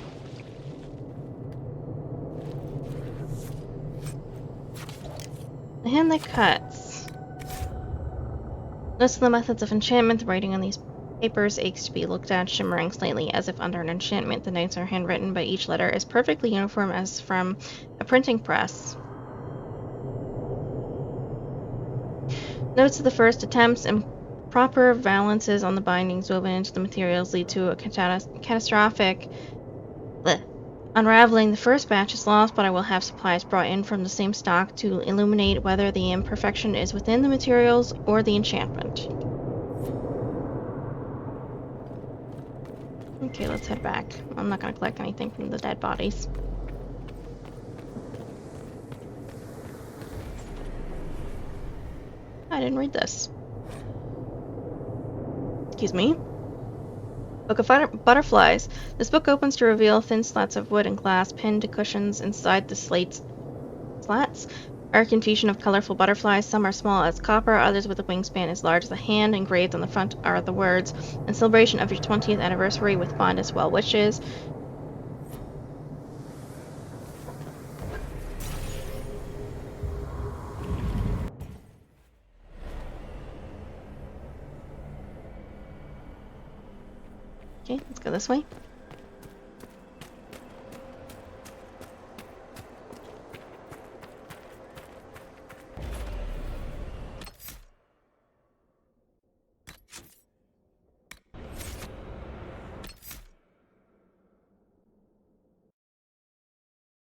The hand that cuts. Most of the methods of enchantment, the writing on these papers aches to be looked at, shimmering slightly as if under an enchantment. The notes are handwritten, but each letter is perfectly uniform as from a printing press. Notes of the first attempts and proper valances on the bindings woven into the materials lead to a catastrophic unraveling. The first batch is lost, but I will have supplies brought in from the same stock to illuminate whether the imperfection is within the materials or the enchantment. Okay, let's head back. I'm not going to collect anything from the dead bodies. I didn't read this. Excuse me. Book of Butterflies. This book opens to reveal thin slats of wood and glass pinned to cushions inside the slats are a confusion of colorful butterflies. Some are small as copper, others with a wingspan as large as a hand. Engraved on the front are the words, "In celebration of your 20th anniversary with fondest well wishes." Okay, let's go this way.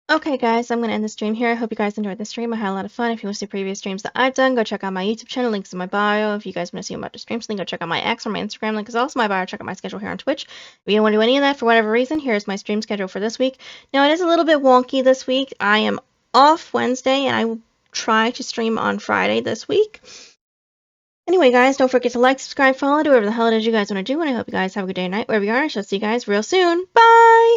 Okay guys, I'm going to end the stream here. I hope you guys enjoyed the stream. I had a lot of fun. If you want to see previous streams that I've done, go check out my YouTube channel. Links in my bio. If you guys want to see about the streams, then go check out my X or my Instagram. Link is also in my bio. Check out my schedule here on Twitch. If you don't want to do any of that for whatever reason, here's my stream schedule for this week. Now, it is a little bit wonky this week. I am off Wednesday, and I will try to stream on Friday this week. Anyway, guys, don't forget to like, subscribe, follow, do whatever the hell it is you guys want to do, and I hope you guys have a good day or night wherever you are. I shall see you guys real soon. Bye!